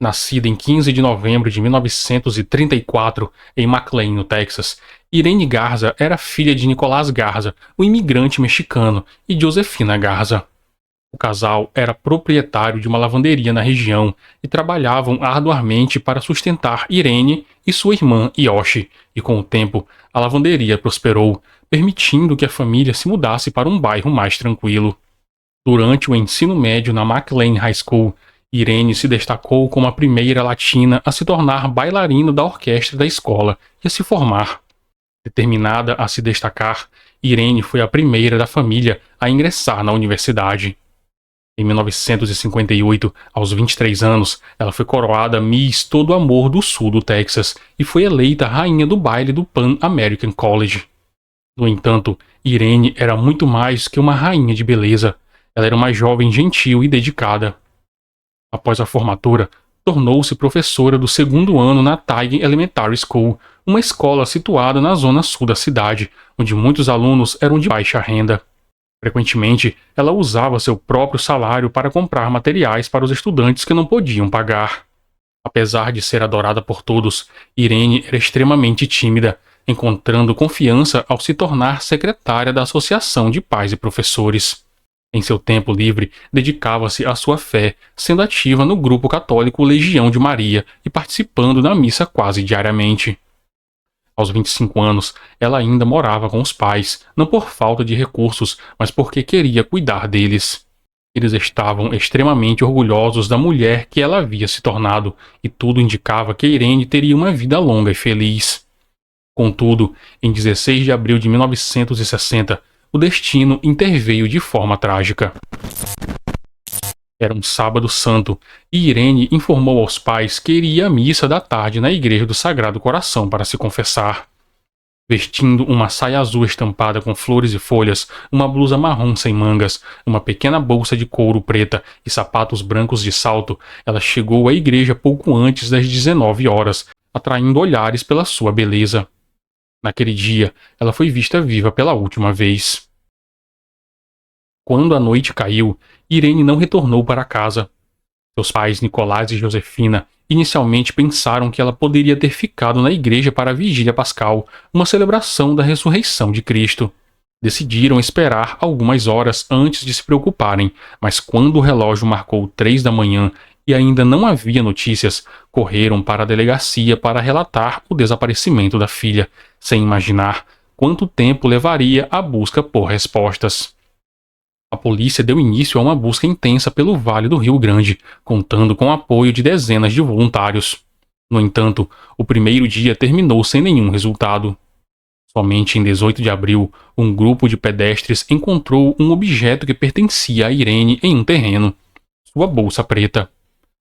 Nascida em 15 de novembro de 1934 em McLean, no Texas, Irene Garza era filha de Nicolás Garza, um imigrante mexicano, e Josefina Garza. O casal era proprietário de uma lavanderia na região e trabalhavam arduamente para sustentar Irene e sua irmã Yoshi, e com o tempo a lavanderia prosperou, permitindo que a família se mudasse para um bairro mais tranquilo. Durante o ensino médio na McLean High School, Irene se destacou como a primeira latina a se tornar bailarina da orquestra da escola e a se formar. Determinada a se destacar, Irene foi a primeira da família a ingressar na universidade. Em 1958, aos 23 anos, ela foi coroada Miss Todo Amor do Sul do Texas e foi eleita rainha do baile do Pan American College. No entanto, Irene era muito mais que uma rainha de beleza. Ela era uma jovem gentil e dedicada. Após a formatura, tornou-se professora do segundo ano na Tiger Elementary School, uma escola situada na zona sul da cidade, onde muitos alunos eram de baixa renda. Frequentemente, ela usava seu próprio salário para comprar materiais para os estudantes que não podiam pagar. Apesar de ser adorada por todos, Irene era extremamente tímida, encontrando confiança ao se tornar secretária da Associação de Pais e Professores. Em seu tempo livre, dedicava-se à sua fé, sendo ativa no grupo católico Legião de Maria e participando da missa quase diariamente. Aos 25 anos, ela ainda morava com os pais, não por falta de recursos, mas porque queria cuidar deles. Eles estavam extremamente orgulhosos da mulher que ela havia se tornado, e tudo indicava que Irene teria uma vida longa e feliz. Contudo, em 16 de abril de 1960, o destino interveio de forma trágica. Era um sábado santo, e Irene informou aos pais que iria à missa da tarde na igreja do Sagrado Coração para se confessar. Vestindo uma saia azul estampada com flores e folhas, uma blusa marrom sem mangas, uma pequena bolsa de couro preta e sapatos brancos de salto, ela chegou à igreja pouco antes das 19 horas, atraindo olhares pela sua beleza. Naquele dia, ela foi vista viva pela última vez. Quando a noite caiu, Irene não retornou para casa. Seus pais, Nicolás e Josefina, inicialmente pensaram que ela poderia ter ficado na igreja para a Vigília Pascal, uma celebração da ressurreição de Cristo. Decidiram esperar algumas horas antes de se preocuparem, mas quando o relógio marcou 3 da manhã e ainda não havia notícias, correram para a delegacia para relatar o desaparecimento da filha, sem imaginar quanto tempo levaria a busca por respostas. A polícia deu início a uma busca intensa pelo Vale do Rio Grande, contando com o apoio de dezenas de voluntários. No entanto, o primeiro dia terminou sem nenhum resultado. Somente em 18 de abril, um grupo de pedestres encontrou um objeto que pertencia a Irene em um terreno: sua bolsa preta.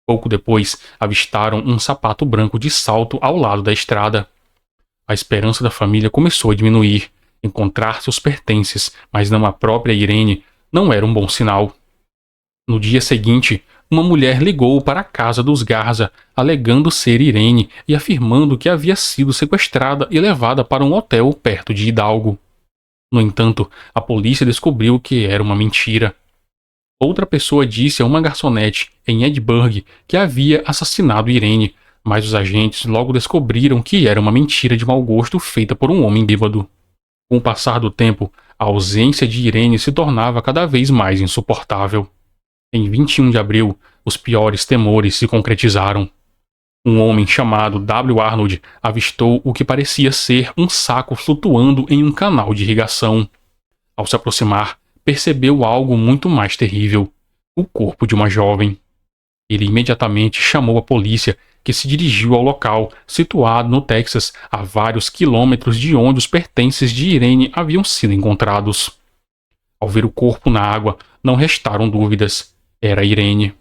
Pouco depois, avistaram um sapato branco de salto ao lado da estrada. A esperança da família começou a diminuir. Encontrar seus pertences, mas não a própria Irene, não era um bom sinal. No dia seguinte, uma mulher ligou para a casa dos Garza, alegando ser Irene e afirmando que havia sido sequestrada e levada para um hotel perto de Hidalgo. No entanto, a polícia descobriu que era uma mentira. Outra pessoa disse a uma garçonete em Edinburgh que havia assassinado Irene, mas os agentes logo descobriram que era uma mentira de mau gosto feita por um homem bêbado. Com o passar do tempo, a ausência de Irene se tornava cada vez mais insuportável. Em 21 de abril, os piores temores se concretizaram. Um homem chamado W. Arnold avistou o que parecia ser um saco flutuando em um canal de irrigação. Ao se aproximar, percebeu algo muito mais terrível: o corpo de uma jovem. Ele imediatamente chamou a polícia, que se dirigiu ao local, situado no Texas, a vários quilômetros de onde os pertences de Irene haviam sido encontrados. Ao ver o corpo na água, não restaram dúvidas. Era Irene.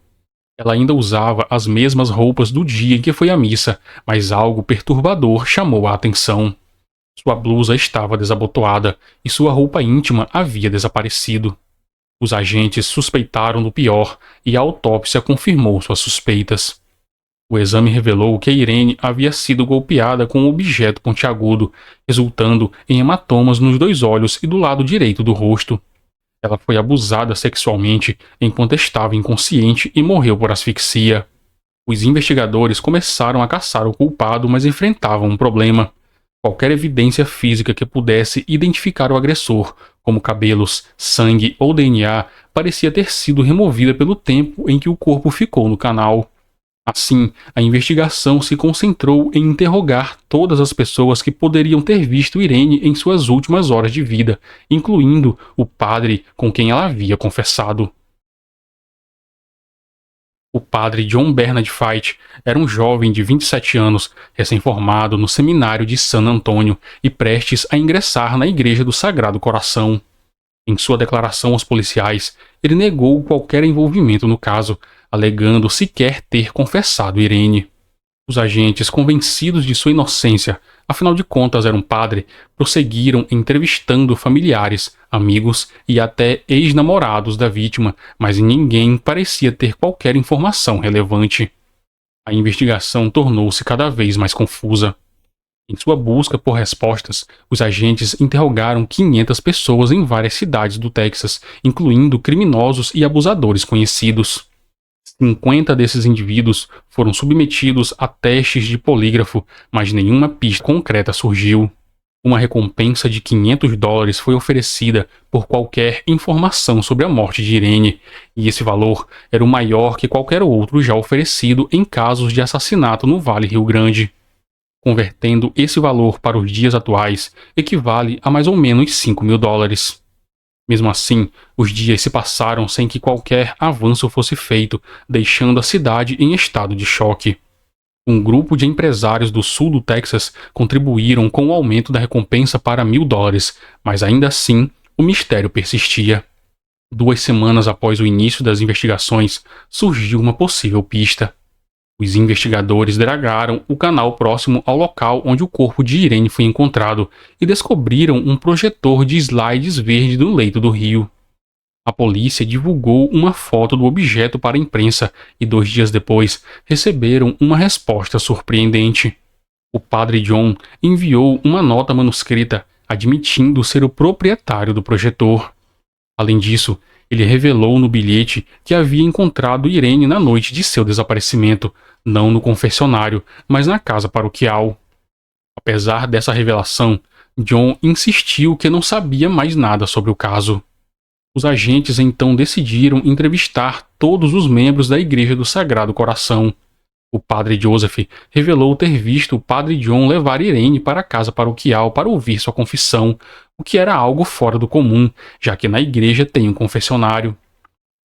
Ela ainda usava as mesmas roupas do dia em que foi à missa, mas algo perturbador chamou a atenção. Sua blusa estava desabotoada e sua roupa íntima havia desaparecido. Os agentes suspeitaram do pior e a autópsia confirmou suas suspeitas. O exame revelou que a Irene havia sido golpeada com um objeto pontiagudo, resultando em hematomas nos 2 olhos e do lado direito do rosto. Ela foi abusada sexualmente enquanto estava inconsciente e morreu por asfixia. Os investigadores começaram a caçar o culpado, mas enfrentavam um problema. Qualquer evidência física que pudesse identificar o agressor, como cabelos, sangue ou DNA, parecia ter sido removida pelo tempo em que o corpo ficou no canal. Assim, a investigação se concentrou em interrogar todas as pessoas que poderiam ter visto Irene em suas últimas horas de vida, incluindo o padre com quem ela havia confessado. O padre John Bernard Fight era um jovem de 27 anos, recém-formado no seminário de San Antônio e prestes a ingressar na Igreja do Sagrado Coração. Em sua declaração aos policiais, ele negou qualquer envolvimento no caso, alegando sequer ter confessado Irene. Os agentes, convencidos de sua inocência, afinal de contas era um padre, prosseguiram entrevistando familiares, amigos e até ex-namorados da vítima, mas ninguém parecia ter qualquer informação relevante. A investigação tornou-se cada vez mais confusa. Em sua busca por respostas, os agentes interrogaram 500 pessoas em várias cidades do Texas, incluindo criminosos e abusadores conhecidos. 50 desses indivíduos foram submetidos a testes de polígrafo, mas nenhuma pista concreta surgiu. Uma recompensa de $500 foi oferecida por qualquer informação sobre a morte de Irene, e esse valor era o maior que qualquer outro já oferecido em casos de assassinato no Vale Rio Grande. Convertendo esse valor para os dias atuais, equivale a mais ou menos $5.000. Mesmo assim, os dias se passaram sem que qualquer avanço fosse feito, deixando a cidade em estado de choque. Um grupo de empresários do sul do Texas contribuíram com o aumento da recompensa para $1.000, mas ainda assim, o mistério persistia. 2 semanas após o início das investigações, surgiu uma possível pista. Os investigadores dragaram o canal próximo ao local onde o corpo de Irene foi encontrado e descobriram um projetor de slides verde no leito do rio. A polícia divulgou uma foto do objeto para a imprensa e 2 dias depois receberam uma resposta surpreendente. O padre John enviou uma nota manuscrita admitindo ser o proprietário do projetor. Além disso, ele revelou no bilhete que havia encontrado Irene na noite de seu desaparecimento, não no confessionário, mas na casa paroquial. Apesar dessa revelação, John insistiu que não sabia mais nada sobre o caso. Os agentes então decidiram entrevistar todos os membros da Igreja do Sagrado Coração. O padre Joseph revelou ter visto o padre John levar Irene para a casa paroquial para ouvir sua confissão, o que era algo fora do comum, já que na igreja tem um confessionário.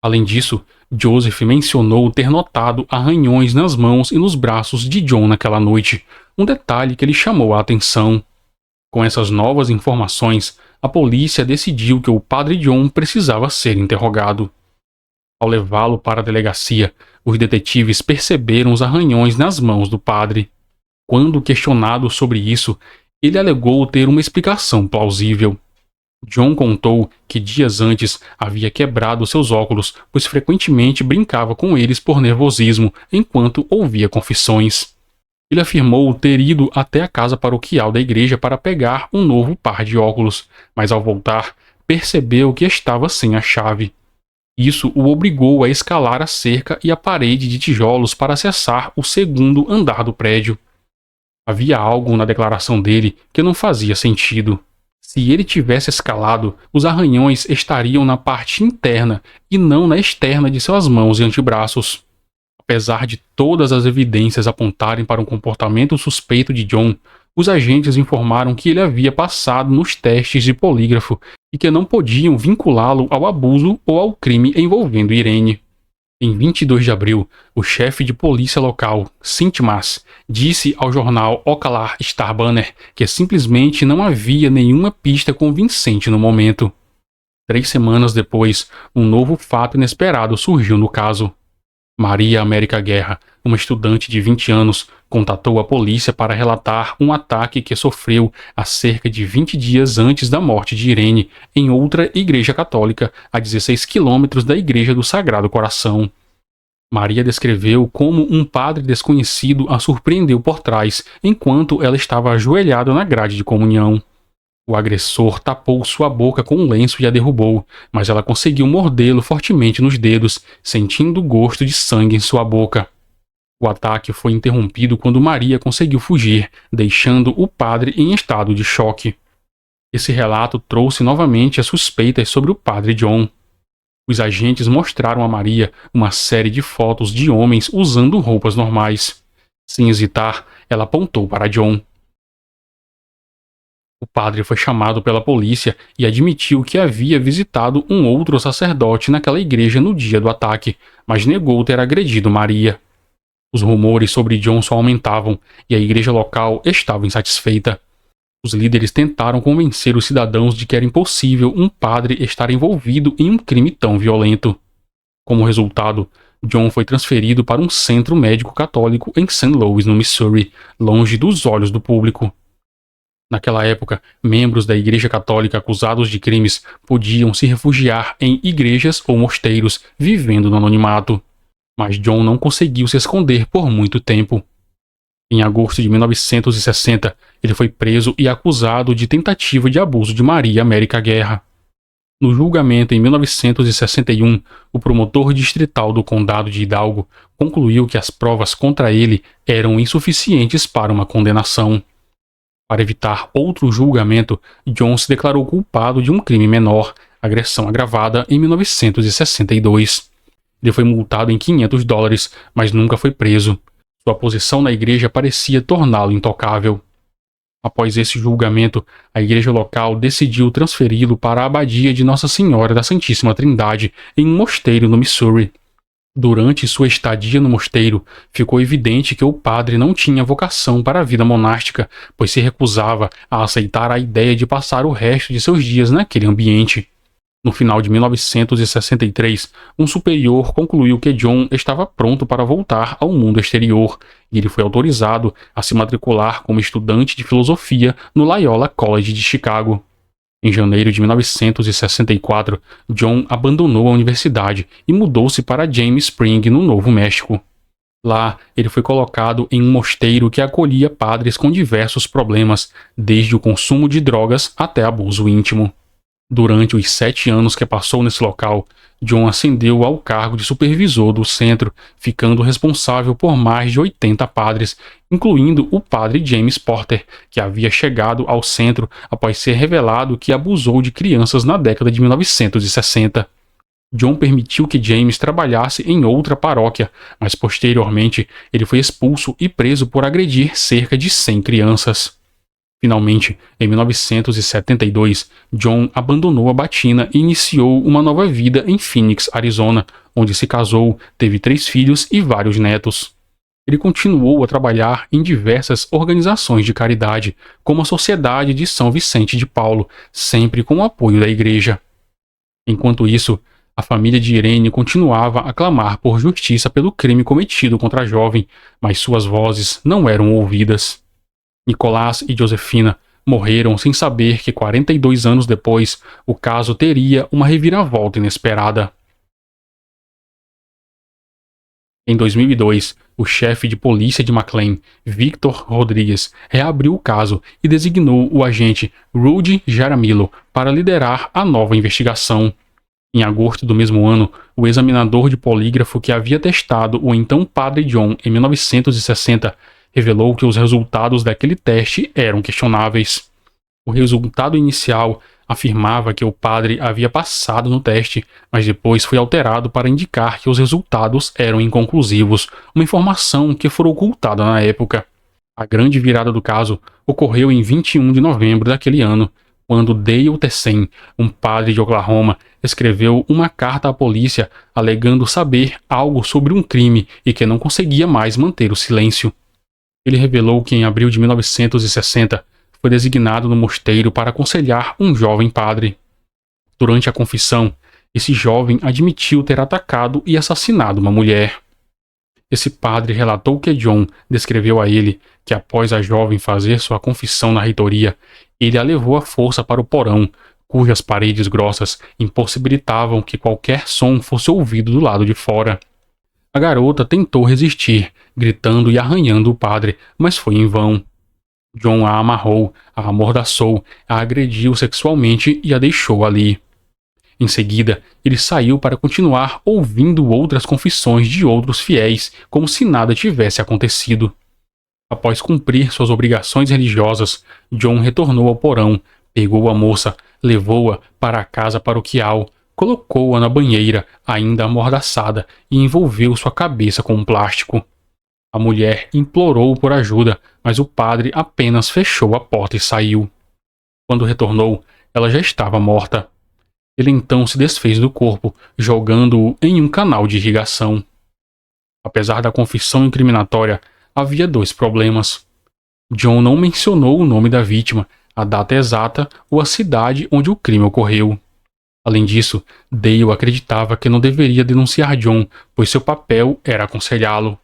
Além disso, Joseph mencionou ter notado arranhões nas mãos e nos braços de John naquela noite, um detalhe que lhe chamou a atenção. Com essas novas informações, a polícia decidiu que o padre John precisava ser interrogado. Ao levá-lo para a delegacia, os detetives perceberam os arranhões nas mãos do padre. Quando questionado sobre isso, ele alegou ter uma explicação plausível. John contou que dias antes havia quebrado seus óculos, pois frequentemente brincava com eles por nervosismo enquanto ouvia confissões. Ele afirmou ter ido até a casa paroquial da igreja para pegar um novo par de óculos, mas ao voltar, percebeu que estava sem a chave. Isso o obrigou a escalar a cerca e a parede de tijolos para acessar o segundo andar do prédio. Havia algo na declaração dele que não fazia sentido. Se ele tivesse escalado, os arranhões estariam na parte interna e não na externa de suas mãos e antebraços. Apesar de todas as evidências apontarem para um comportamento suspeito de John, os agentes informaram que ele havia passado nos testes de polígrafo e que não podiam vinculá-lo ao abuso ou ao crime envolvendo Irene. Em 22 de abril, o chefe de polícia local, Cint Mas, disse ao jornal Ocala Star Banner que simplesmente não havia nenhuma pista convincente no momento. 3 semanas depois, um novo fato inesperado surgiu no caso. Maria América Guerra, uma estudante de 20 anos, contatou a polícia para relatar um ataque que sofreu há cerca de 20 dias antes da morte de Irene, em outra igreja católica, a 16 quilômetros da Igreja do Sagrado Coração. Maria descreveu como um padre desconhecido a surpreendeu por trás, enquanto ela estava ajoelhada na grade de comunhão. O agressor tapou sua boca com um lenço e a derrubou, mas ela conseguiu mordê-lo fortemente nos dedos, sentindo o gosto de sangue em sua boca. O ataque foi interrompido quando Maria conseguiu fugir, deixando o padre em estado de choque. Esse relato trouxe novamente as suspeitas sobre o padre John. Os agentes mostraram a Maria uma série de fotos de homens usando roupas normais. Sem hesitar, ela apontou para John. O padre foi chamado pela polícia e admitiu que havia visitado um outro sacerdote naquela igreja no dia do ataque, mas negou ter agredido Maria. Os rumores sobre John só aumentavam e a igreja local estava insatisfeita. Os líderes tentaram convencer os cidadãos de que era impossível um padre estar envolvido em um crime tão violento. Como resultado, John foi transferido para um centro médico católico em St. Louis, no Missouri, longe dos olhos do público. Naquela época, membros da Igreja Católica acusados de crimes podiam se refugiar em igrejas ou mosteiros, vivendo no anonimato. Mas John não conseguiu se esconder por muito tempo. Em agosto de 1960, ele foi preso e acusado de tentativa de abuso de Maria América Guerra. No julgamento em 1961, o promotor distrital do condado de Hidalgo concluiu que as provas contra ele eram insuficientes para uma condenação. Para evitar outro julgamento, John se declarou culpado de um crime menor, agressão agravada, em 1962. Ele foi multado em $500, mas nunca foi preso. Sua posição na igreja parecia torná-lo intocável. Após esse julgamento, a igreja local decidiu transferi-lo para a abadia de Nossa Senhora da Santíssima Trindade, em um mosteiro no Missouri. Durante sua estadia no mosteiro, ficou evidente que o padre não tinha vocação para a vida monástica, pois se recusava a aceitar a ideia de passar o resto de seus dias naquele ambiente. No final de 1963, um superior concluiu que John estava pronto para voltar ao mundo exterior, e ele foi autorizado a se matricular como estudante de filosofia no Loyola College de Chicago. Em janeiro de 1964, John abandonou a universidade e mudou-se para James Spring, no Novo México. Lá, ele foi colocado em um mosteiro que acolhia padres com diversos problemas, desde o consumo de drogas até abuso íntimo. Durante os 7 anos que passou nesse local, John ascendeu ao cargo de supervisor do centro, ficando responsável por mais de 80 padres, incluindo o padre James Porter, que havia chegado ao centro após ser revelado que abusou de crianças na década de 1960. John permitiu que James trabalhasse em outra paróquia, mas posteriormente ele foi expulso e preso por agredir cerca de 100 crianças. Finalmente, em 1972, John abandonou a batina e iniciou uma nova vida em Phoenix, Arizona, onde se casou, teve 3 filhos e vários netos. Ele continuou a trabalhar em diversas organizações de caridade, como a Sociedade de São Vicente de Paulo, sempre com o apoio da igreja. Enquanto isso, a família de Irene continuava a clamar por justiça pelo crime cometido contra a jovem, mas suas vozes não eram ouvidas. Nicolás e Josefina morreram sem saber que 42 anos depois o caso teria uma reviravolta inesperada. Em 2002, o chefe de polícia de McLean, Victor Rodrigues, reabriu o caso e designou o agente Rudy Jaramillo para liderar a nova investigação. Em agosto do mesmo ano, o examinador de polígrafo que havia testado o então padre John em 1960 revelou que os resultados daquele teste eram questionáveis. O resultado inicial afirmava que o padre havia passado no teste, mas depois foi alterado para indicar que os resultados eram inconclusivos, uma informação que foi ocultada na época. A grande virada do caso ocorreu em 21 de novembro daquele ano, quando Dale Tessen, um padre de Oklahoma, escreveu uma carta à polícia alegando saber algo sobre um crime e que não conseguia mais manter o silêncio. Ele revelou que em abril de 1960 foi designado no mosteiro para aconselhar um jovem padre. Durante a confissão, esse jovem admitiu ter atacado e assassinado uma mulher. Esse padre relatou que John descreveu a ele que após a jovem fazer sua confissão na reitoria, ele a levou à força para o porão, cujas paredes grossas impossibilitavam que qualquer som fosse ouvido do lado de fora. A garota tentou resistir, gritando e arranhando o padre, mas foi em vão. John a amarrou, a amordaçou, a agrediu sexualmente e a deixou ali. Em seguida, ele saiu para continuar ouvindo outras confissões de outros fiéis, como se nada tivesse acontecido. Após cumprir suas obrigações religiosas, John retornou ao porão, pegou a moça, levou-a para a casa paroquial, colocou-a na banheira, ainda amordaçada, e envolveu sua cabeça com um plástico. A mulher implorou por ajuda, mas o padre apenas fechou a porta e saiu. Quando retornou, ela já estava morta. Ele então se desfez do corpo, jogando-o em um canal de irrigação. Apesar da confissão incriminatória, havia 2 problemas. John não mencionou o nome da vítima, a data exata ou a cidade onde o crime ocorreu. Além disso, Dale acreditava que não deveria denunciar John, pois seu papel era aconselhá-lo.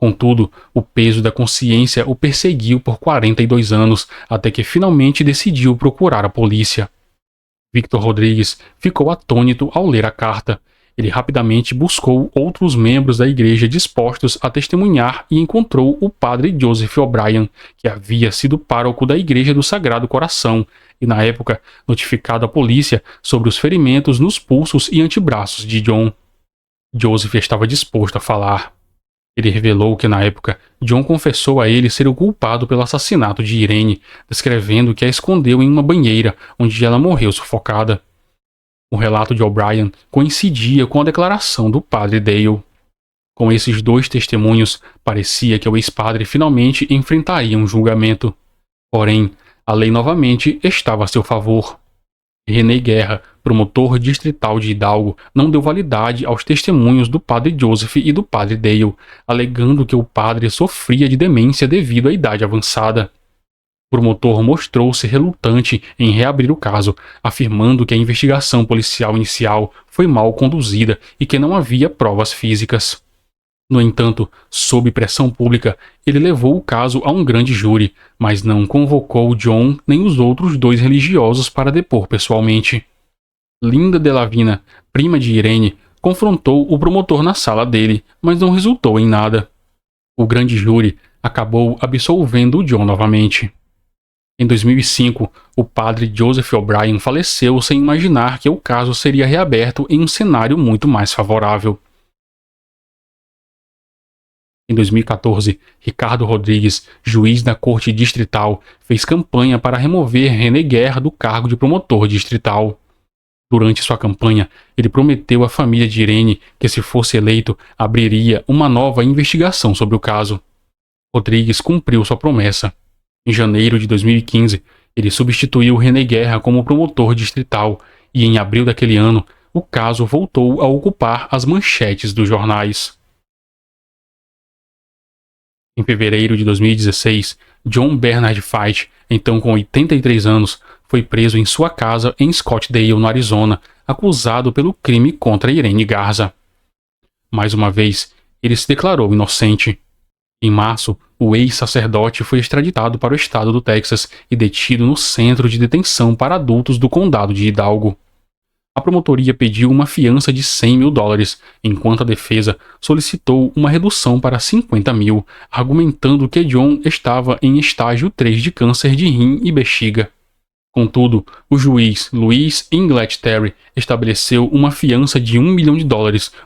Contudo, o peso da consciência o perseguiu por 42 anos, até que finalmente decidiu procurar a polícia. Victor Rodrigues ficou atônito ao ler a carta. Ele rapidamente buscou outros membros da igreja dispostos a testemunhar e encontrou o padre Joseph O'Brien, que havia sido pároco da Igreja do Sagrado Coração e, na época, notificado a polícia sobre os ferimentos nos pulsos e antebraços de John. Joseph estava disposto a falar. Ele revelou que, na época, John confessou a ele ser o culpado pelo assassinato de Irene, descrevendo que a escondeu em uma banheira, onde ela morreu sufocada. O relato de O'Brien coincidia com a declaração do padre Dale. Com esses 2 testemunhos, parecia que o ex-padre finalmente enfrentaria um julgamento. Porém, a lei novamente estava a seu favor. René Guerra, promotor distrital de Hidalgo, não deu validade aos testemunhos do padre Joseph e do padre Dale, alegando que o padre sofria de demência devido à idade avançada. O promotor mostrou-se relutante em reabrir o caso, afirmando que a investigação policial inicial foi mal conduzida e que não havia provas físicas. No entanto, sob pressão pública, ele levou o caso a um grande júri, mas não convocou John nem os outros 2 religiosos para depor pessoalmente. Linda Delavina, prima de Irene, confrontou o promotor na sala dele, mas não resultou em nada. O grande júri acabou absolvendo John novamente. Em 2005, o padre Joseph O'Brien faleceu sem imaginar que o caso seria reaberto em um cenário muito mais favorável. Em 2014, Ricardo Rodrigues, juiz da Corte Distrital, fez campanha para remover René Guerra do cargo de promotor distrital. Durante sua campanha, ele prometeu à família de Irene que, se fosse eleito, abriria uma nova investigação sobre o caso. Rodrigues cumpriu sua promessa. Em janeiro de 2015, ele substituiu René Guerra como promotor distrital e, em abril daquele ano, o caso voltou a ocupar as manchetes dos jornais. Em fevereiro de 2016, John Bernard Fight, então com 83 anos, foi preso em sua casa em Scottsdale, no Arizona, acusado pelo crime contra Irene Garza. Mais uma vez, ele se declarou inocente. Em março, o ex-sacerdote foi extraditado para o estado do Texas e detido no Centro de Detenção para Adultos do Condado de Hidalgo. A promotoria pediu uma fiança de $100 mil, enquanto a defesa solicitou uma redução para 50 mil, argumentando que John estava em estágio 3 de câncer de rim e bexiga. Contudo, o juiz Louis Inglaterry estabeleceu uma fiança de $1 milhão,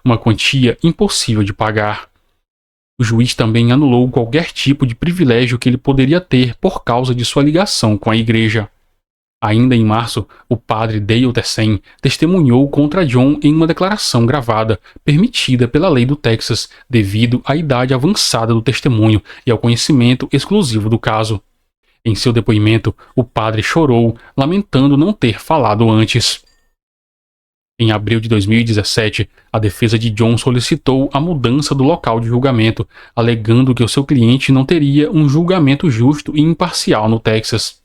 uma quantia impossível de pagar. O juiz também anulou qualquer tipo de privilégio que ele poderia ter por causa de sua ligação com a igreja. Ainda em março, o padre Dale Tessen testemunhou contra John em uma declaração gravada, permitida pela lei do Texas, devido à idade avançada do testemunho e ao conhecimento exclusivo do caso. Em seu depoimento, o padre chorou, lamentando não ter falado antes. Em abril de 2017, a defesa de John solicitou a mudança do local de julgamento, alegando que o seu cliente não teria um julgamento justo e imparcial no Texas.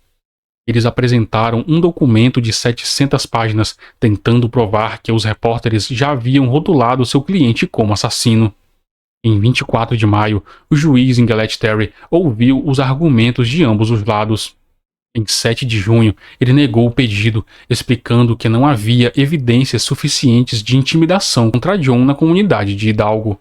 Eles apresentaram um documento de 700 páginas, tentando provar que os repórteres já haviam rotulado seu cliente como assassino. Em 24 de maio, o juiz Inglaterry ouviu os argumentos de ambos os lados. Em 7 de junho, ele negou o pedido, explicando que não havia evidências suficientes de intimidação contra John na comunidade de Hidalgo.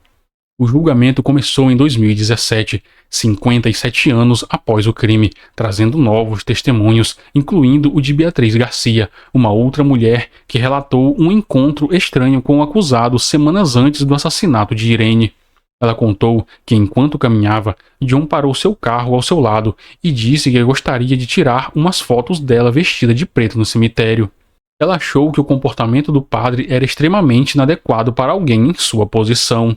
O julgamento começou em 2017, 57 anos após o crime, trazendo novos testemunhos, incluindo o de Beatriz Garcia, uma outra mulher que relatou um encontro estranho com o acusado semanas antes do assassinato de Irene. Ela contou que, enquanto caminhava, John parou seu carro ao seu lado e disse que gostaria de tirar umas fotos dela vestida de preto no cemitério. Ela achou que o comportamento do padre era extremamente inadequado para alguém em sua posição.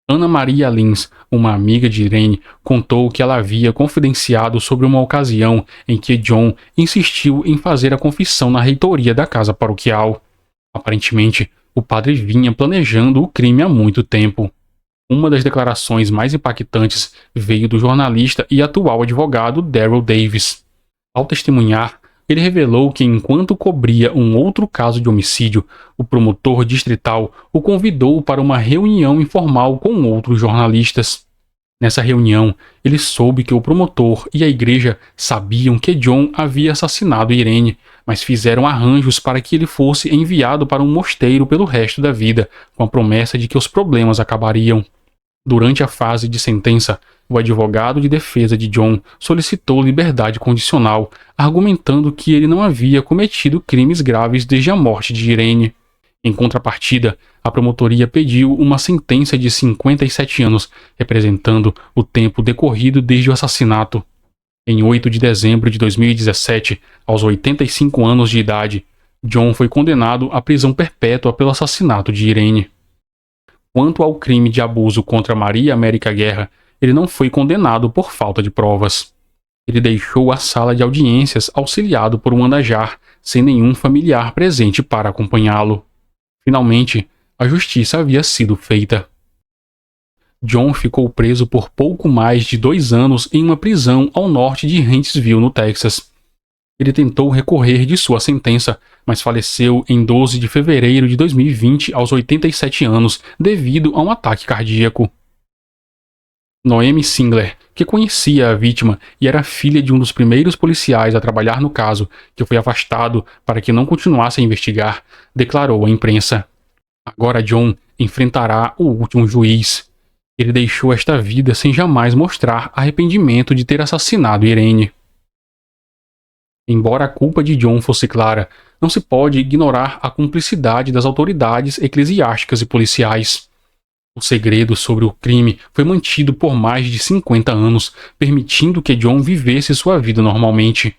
Ana Maria Lins, uma amiga de Irene, contou que ela havia confidenciado sobre uma ocasião em que John insistiu em fazer a confissão na reitoria da casa paroquial. Aparentemente, o padre vinha planejando o crime há muito tempo. Uma das declarações mais impactantes veio do jornalista e atual advogado Daryl Davis. Ao testemunhar, ele revelou que, enquanto cobria um outro caso de homicídio, o promotor distrital o convidou para uma reunião informal com outros jornalistas. Nessa reunião, ele soube que o promotor e a igreja sabiam que John havia assassinado Irene, mas fizeram arranjos para que ele fosse enviado para um mosteiro pelo resto da vida, com a promessa de que os problemas acabariam. Durante a fase de sentença, o advogado de defesa de John solicitou liberdade condicional, argumentando que ele não havia cometido crimes graves desde a morte de Irene. Em contrapartida, a promotoria pediu uma sentença de 57 anos, representando o tempo decorrido desde o assassinato. Em 8 de dezembro de 2017, aos 85 anos de idade, John foi condenado à prisão perpétua pelo assassinato de Irene. Quanto ao crime de abuso contra Maria América Guerra, ele não foi condenado por falta de provas. Ele deixou a sala de audiências auxiliado por um andajar, sem nenhum familiar presente para acompanhá-lo. Finalmente, a justiça havia sido feita. John ficou preso por pouco mais de 2 anos em uma prisão ao norte de Huntsville, no Texas. Ele tentou recorrer de sua sentença, mas faleceu em 12 de fevereiro de 2020 aos 87 anos devido a um ataque cardíaco. Noemi Singler, que conhecia a vítima e era filha de um dos primeiros policiais a trabalhar no caso, que foi afastado para que não continuasse a investigar, declarou à imprensa: "Agora John enfrentará o último juiz. Ele deixou esta vida sem jamais mostrar arrependimento de ter assassinado Irene." Embora a culpa de John fosse clara, não se pode ignorar a cumplicidade das autoridades eclesiásticas e policiais. O segredo sobre o crime foi mantido por mais de 50 anos, permitindo que John vivesse sua vida normalmente.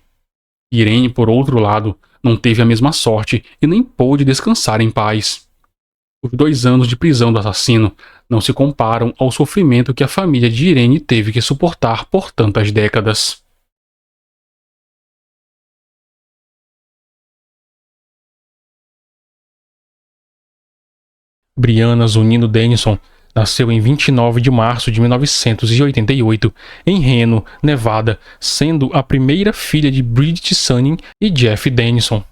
Irene, por outro lado, não teve a mesma sorte e nem pôde descansar em paz. Os 2 anos de prisão do assassino não se comparam ao sofrimento que a família de Irene teve que suportar por tantas décadas. Brianna Zunino Dennison nasceu em 29 de março de 1988, em Reno, Nevada, sendo a primeira filha de Bridget Sunning e Jeff Dennison.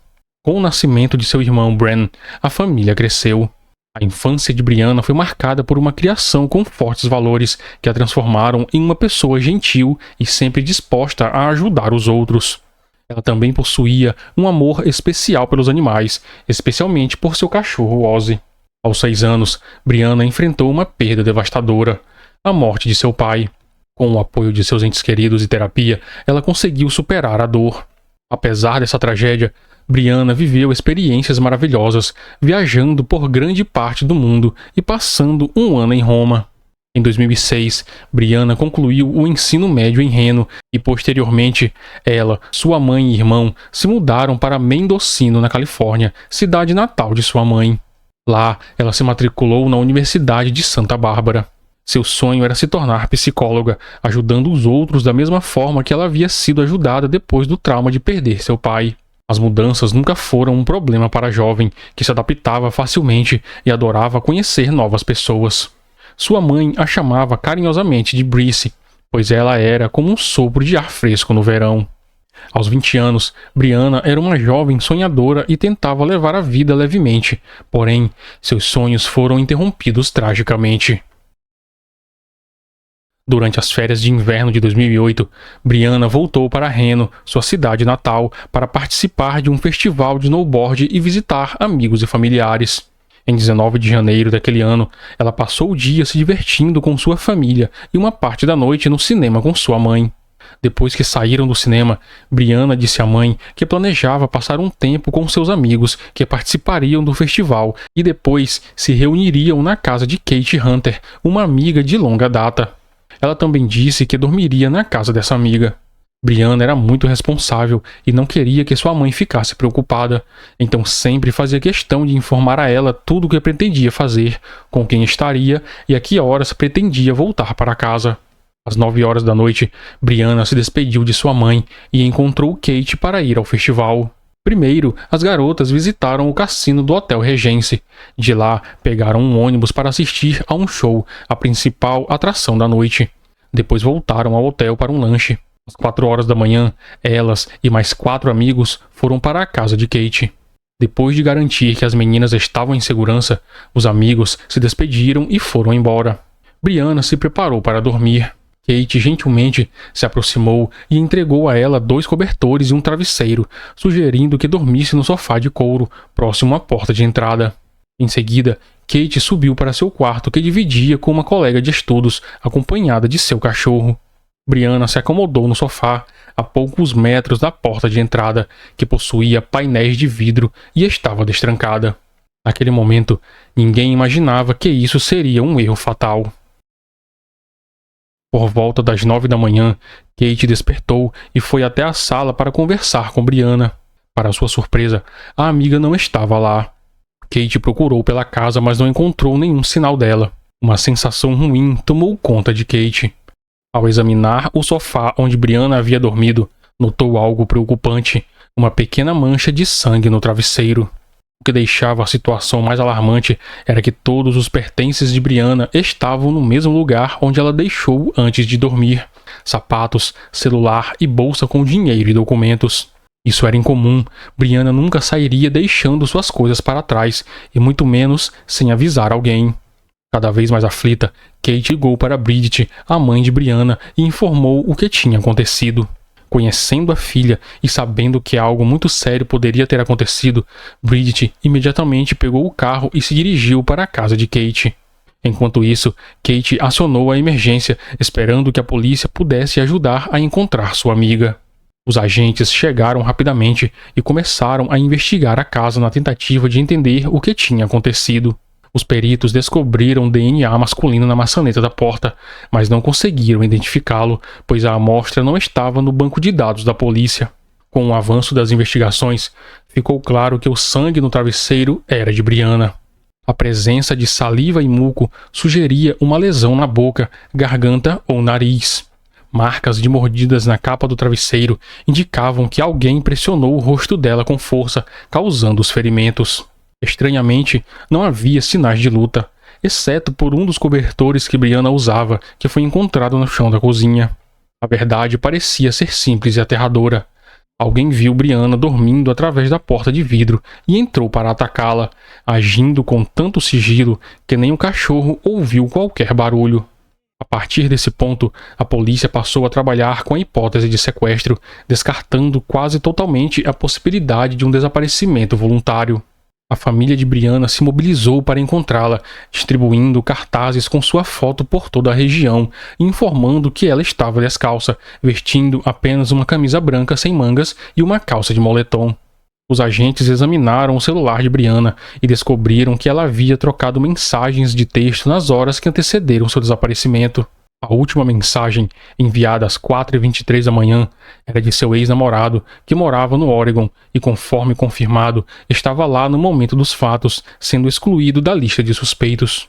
Com o nascimento de seu irmão Bran, a família cresceu. A infância de Brianna foi marcada por uma criação com fortes valores que a transformaram em uma pessoa gentil e sempre disposta a ajudar os outros. Ela também possuía um amor especial pelos animais, especialmente por seu cachorro Ozzy. Aos 6 anos, Brianna enfrentou uma perda devastadora, a morte de seu pai. Com o apoio de seus entes queridos e terapia, ela conseguiu superar a dor. Apesar dessa tragédia, Brianna viveu experiências maravilhosas, viajando por grande parte do mundo e passando um ano em Roma. Em 2006, Brianna concluiu o ensino médio em Reno e, posteriormente, ela, sua mãe e irmão se mudaram para Mendocino, na Califórnia, cidade natal de sua mãe. Lá, ela se matriculou na Universidade de Santa Bárbara. Seu sonho era se tornar psicóloga, ajudando os outros da mesma forma que ela havia sido ajudada depois do trauma de perder seu pai. As mudanças nunca foram um problema para a jovem, que se adaptava facilmente e adorava conhecer novas pessoas. Sua mãe a chamava carinhosamente de Brice, pois ela era como um sopro de ar fresco no verão. Aos 20 anos, Brianna era uma jovem sonhadora e tentava levar a vida levemente, porém, seus sonhos foram interrompidos tragicamente. Durante as férias de inverno de 2008, Brianna voltou para Reno, sua cidade natal, para participar de um festival de snowboard e visitar amigos e familiares. Em 19 de janeiro daquele ano, ela passou o dia se divertindo com sua família e uma parte da noite no cinema com sua mãe. Depois que saíram do cinema, Brianna disse à mãe que planejava passar um tempo com seus amigos que participariam do festival e depois se reuniriam na casa de Kate Hunter, uma amiga de longa data. Ela também disse que dormiria na casa dessa amiga. Brianna era muito responsável e não queria que sua mãe ficasse preocupada, então sempre fazia questão de informar a ela tudo o que pretendia fazer, com quem estaria e a que horas pretendia voltar para casa. Às 9 horas da noite, Brianna se despediu de sua mãe e encontrou Kate para ir ao festival. Primeiro, as garotas visitaram o cassino do Hotel Regency. De lá, pegaram um ônibus para assistir a um show, a principal atração da noite. Depois voltaram ao hotel para um lanche. Às 4 horas da manhã, elas e mais 4 amigos foram para a casa de Kate. Depois de garantir que as meninas estavam em segurança, os amigos se despediram e foram embora. Brianna se preparou para dormir. Kate gentilmente se aproximou e entregou a ela 2 cobertores e um travesseiro, sugerindo que dormisse no sofá de couro, próximo à porta de entrada. Em seguida, Kate subiu para seu quarto, que dividia com uma colega de estudos, acompanhada de seu cachorro. Brianna se acomodou no sofá, a poucos metros da porta de entrada, que possuía painéis de vidro e estava destrancada. Naquele momento, ninguém imaginava que isso seria um erro fatal. Por volta das 9 da manhã, Kate despertou e foi até a sala para conversar com Brianna. Para sua surpresa, a amiga não estava lá. Kate procurou pela casa, mas não encontrou nenhum sinal dela. Uma sensação ruim tomou conta de Kate. Ao examinar o sofá onde Brianna havia dormido, notou algo preocupante: uma pequena mancha de sangue no travesseiro. O que deixava a situação mais alarmante era que todos os pertences de Brianna estavam no mesmo lugar onde ela deixou antes de dormir: sapatos, celular e bolsa com dinheiro e documentos. Isso era incomum. Brianna nunca sairia deixando suas coisas para trás, e muito menos sem avisar alguém. Cada vez mais aflita, Kate ligou para Bridget, a mãe de Brianna, e informou o que tinha acontecido. Conhecendo a filha e sabendo que algo muito sério poderia ter acontecido, Bridget imediatamente pegou o carro e se dirigiu para a casa de Kate. Enquanto isso, Kate acionou a emergência, esperando que a polícia pudesse ajudar a encontrar sua amiga. Os agentes chegaram rapidamente e começaram a investigar a casa na tentativa de entender o que tinha acontecido. Os peritos descobriram DNA masculino na maçaneta da porta, mas não conseguiram identificá-lo, pois a amostra não estava no banco de dados da polícia. Com o avanço das investigações, ficou claro que o sangue no travesseiro era de Brianna. A presença de saliva e muco sugeria uma lesão na boca, garganta ou nariz. Marcas de mordidas na capa do travesseiro indicavam que alguém pressionou o rosto dela com força, causando os ferimentos. Estranhamente, não havia sinais de luta, exceto por um dos cobertores que Brianna usava, que foi encontrado no chão da cozinha. A verdade parecia ser simples e aterradora. Alguém viu Brianna dormindo através da porta de vidro e entrou para atacá-la, agindo com tanto sigilo que nem o cachorro ouviu qualquer barulho. A partir desse ponto, a polícia passou a trabalhar com a hipótese de sequestro, descartando quase totalmente a possibilidade de um desaparecimento voluntário. A família de Brianna se mobilizou para encontrá-la, distribuindo cartazes com sua foto por toda a região e informando que ela estava descalça, vestindo apenas uma camisa branca sem mangas e uma calça de moletom. Os agentes examinaram o celular de Brianna e descobriram que ela havia trocado mensagens de texto nas horas que antecederam seu desaparecimento. A última mensagem, enviada às 4h23 da manhã, era de seu ex-namorado, que morava no Oregon e, conforme confirmado, estava lá no momento dos fatos, sendo excluído da lista de suspeitos.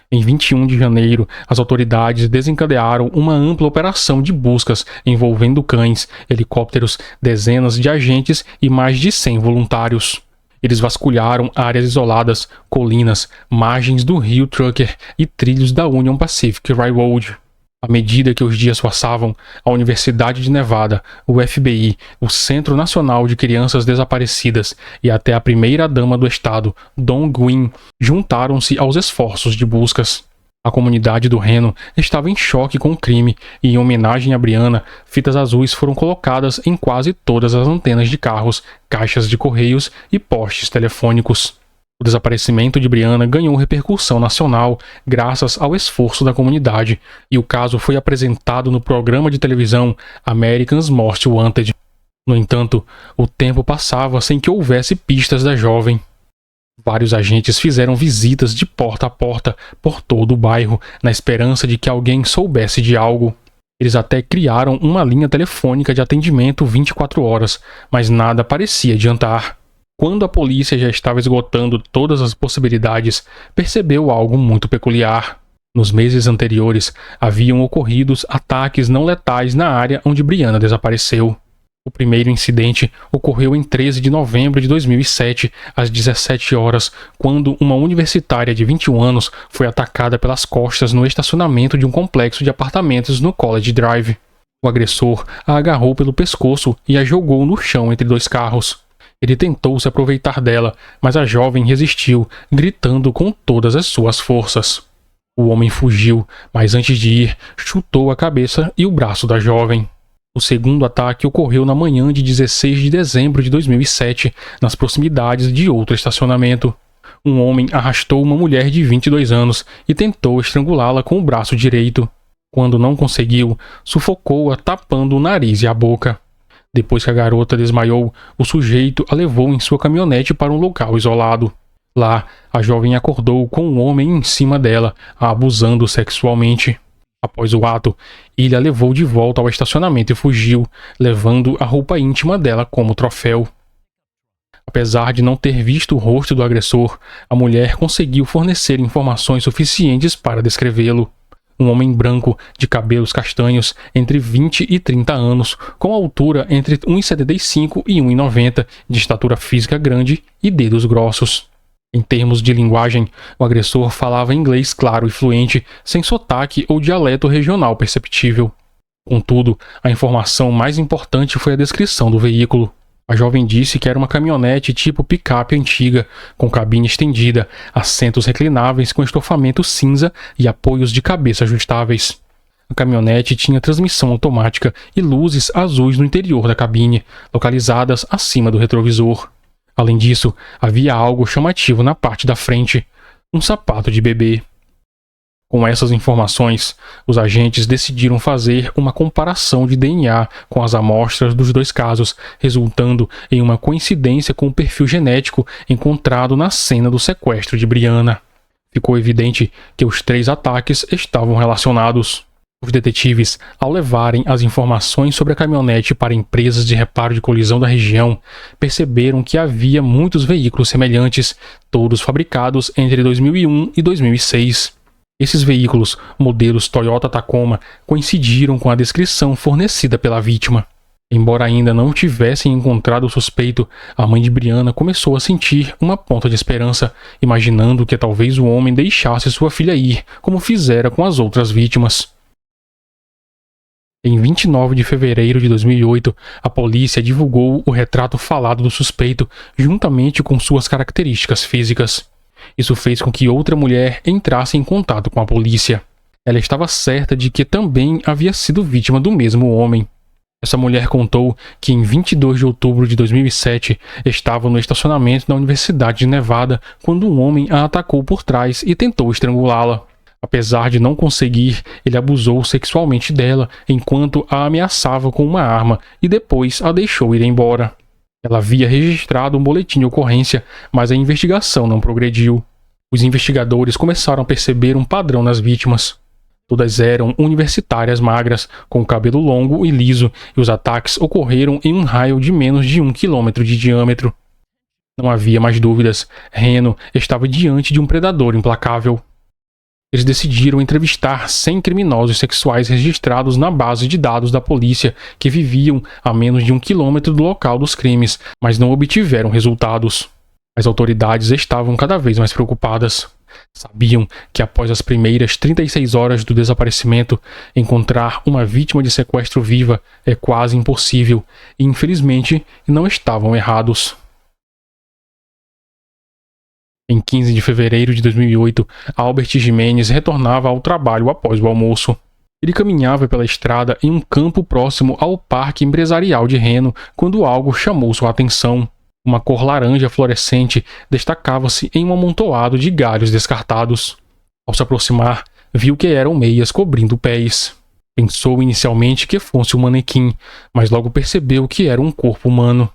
Em 21 de janeiro, as autoridades desencadearam uma ampla operação de buscas envolvendo cães, helicópteros, dezenas de agentes e mais de 100 voluntários. Eles vasculharam áreas isoladas, colinas, margens do rio Trucker e trilhos da Union Pacific Railroad. À medida que os dias passavam, a Universidade de Nevada, o FBI, o Centro Nacional de Crianças Desaparecidas e até a primeira-dama do estado, Dawn Gwynn, juntaram-se aos esforços de buscas. A comunidade do Reno estava em choque com o crime e, em homenagem a Brianna, fitas azuis foram colocadas em quase todas as antenas de carros, caixas de correios e postes telefônicos. O O desaparecimento de Brianna ganhou repercussão nacional graças ao esforço da comunidade, e o caso foi apresentado no programa de televisão America's Most Wanted. No entanto, o tempo passava sem que houvesse pistas da jovem. Vários agentes fizeram visitas de porta a porta por todo o bairro, na esperança de que alguém soubesse de algo. Eles até criaram uma linha telefônica de atendimento 24 horas, mas nada parecia adiantar. Quando a polícia já estava esgotando todas as possibilidades, percebeu algo muito peculiar. Nos meses anteriores, haviam ocorrido ataques não letais na área onde Brianna desapareceu. O primeiro incidente ocorreu em 13 de novembro de 2007, às 17 horas, quando uma universitária de 21 anos foi atacada pelas costas no estacionamento de um complexo de apartamentos no College Drive. O agressor a agarrou pelo pescoço e a jogou no chão entre dois carros. Ele tentou se aproveitar dela, mas a jovem resistiu, gritando com todas as suas forças. O homem fugiu, mas antes de ir, chutou a cabeça e o braço da jovem. O segundo ataque ocorreu na manhã de 16 de dezembro de 2007, nas proximidades de outro estacionamento. Um homem arrastou uma mulher de 22 anos e tentou estrangulá-la com o braço direito. Quando não conseguiu, sufocou-a tapando o nariz e a boca. Depois que a garota desmaiou, o sujeito a levou em sua caminhonete para um local isolado. Lá, a jovem acordou com um homem em cima dela, a abusando sexualmente. Após o ato, ele a levou de volta ao estacionamento e fugiu, levando a roupa íntima dela como troféu. Apesar de não ter visto o rosto do agressor, a mulher conseguiu fornecer informações suficientes para descrevê-lo. Um homem branco, de cabelos castanhos, entre 20 e 30 anos, com altura entre 1,75 e 1,90, de estatura física grande e dedos grossos. Em termos de linguagem, o agressor falava inglês claro e fluente, sem sotaque ou dialeto regional perceptível. Contudo, a informação mais importante foi a descrição do veículo. A jovem disse que era uma caminhonete tipo picape antiga, com cabine estendida, assentos reclináveis com estofamento cinza e apoios de cabeça ajustáveis. A caminhonete tinha transmissão automática e luzes azuis no interior da cabine, localizadas acima do retrovisor. Além disso, havia algo chamativo na parte da frente, um sapato de bebê. Com essas informações, os agentes decidiram fazer uma comparação de DNA com as amostras dos dois casos, resultando em uma coincidência com o perfil genético encontrado na cena do sequestro de Brianna. Ficou evidente que os 3 ataques estavam relacionados. Os detetives, ao levarem as informações sobre a caminhonete para empresas de reparo de colisão da região, perceberam que havia muitos veículos semelhantes, todos fabricados entre 2001 e 2006. Esses veículos, modelos Toyota Tacoma, coincidiram com a descrição fornecida pela vítima. Embora ainda não tivessem encontrado o suspeito, a mãe de Brianna começou a sentir uma ponta de esperança, imaginando que talvez o homem deixasse sua filha ir, como fizera com as outras vítimas. Em 29 de fevereiro de 2008, a polícia divulgou o retrato falado do suspeito, juntamente com suas características físicas. Isso fez com que outra mulher entrasse em contato com a polícia. Ela estava certa de que também havia sido vítima do mesmo homem. Essa mulher contou que em 22 de outubro de 2007 estava no estacionamento da Universidade de Nevada quando um homem a atacou por trás e tentou estrangulá-la. Apesar de não conseguir, ele abusou sexualmente dela enquanto a ameaçava com uma arma e depois a deixou ir embora. Ela havia registrado um boletim de ocorrência, mas a investigação não progrediu. Os investigadores começaram a perceber um padrão nas vítimas. Todas eram universitárias magras, com o cabelo longo e liso, e os ataques ocorreram em um raio de menos de 1 quilômetro de diâmetro. Não havia mais dúvidas, Reno estava diante de um predador implacável. Eles decidiram entrevistar 100 criminosos sexuais registrados na base de dados da polícia que viviam a menos de 1 quilômetro do local dos crimes, mas não obtiveram resultados. As autoridades estavam cada vez mais preocupadas. Sabiam que após as primeiras 36 horas do desaparecimento, encontrar uma vítima de sequestro viva é quase impossível e, infelizmente, não estavam errados. Em 15 de fevereiro de 2008, Albert Jimenez retornava ao trabalho após o almoço. Ele caminhava pela estrada em um campo próximo ao Parque Empresarial de Reno quando algo chamou sua atenção. Uma cor laranja fluorescente destacava-se em um amontoado de galhos descartados. Ao se aproximar, viu que eram meias cobrindo pés. Pensou inicialmente que fosse um manequim, mas logo percebeu que era um corpo humano.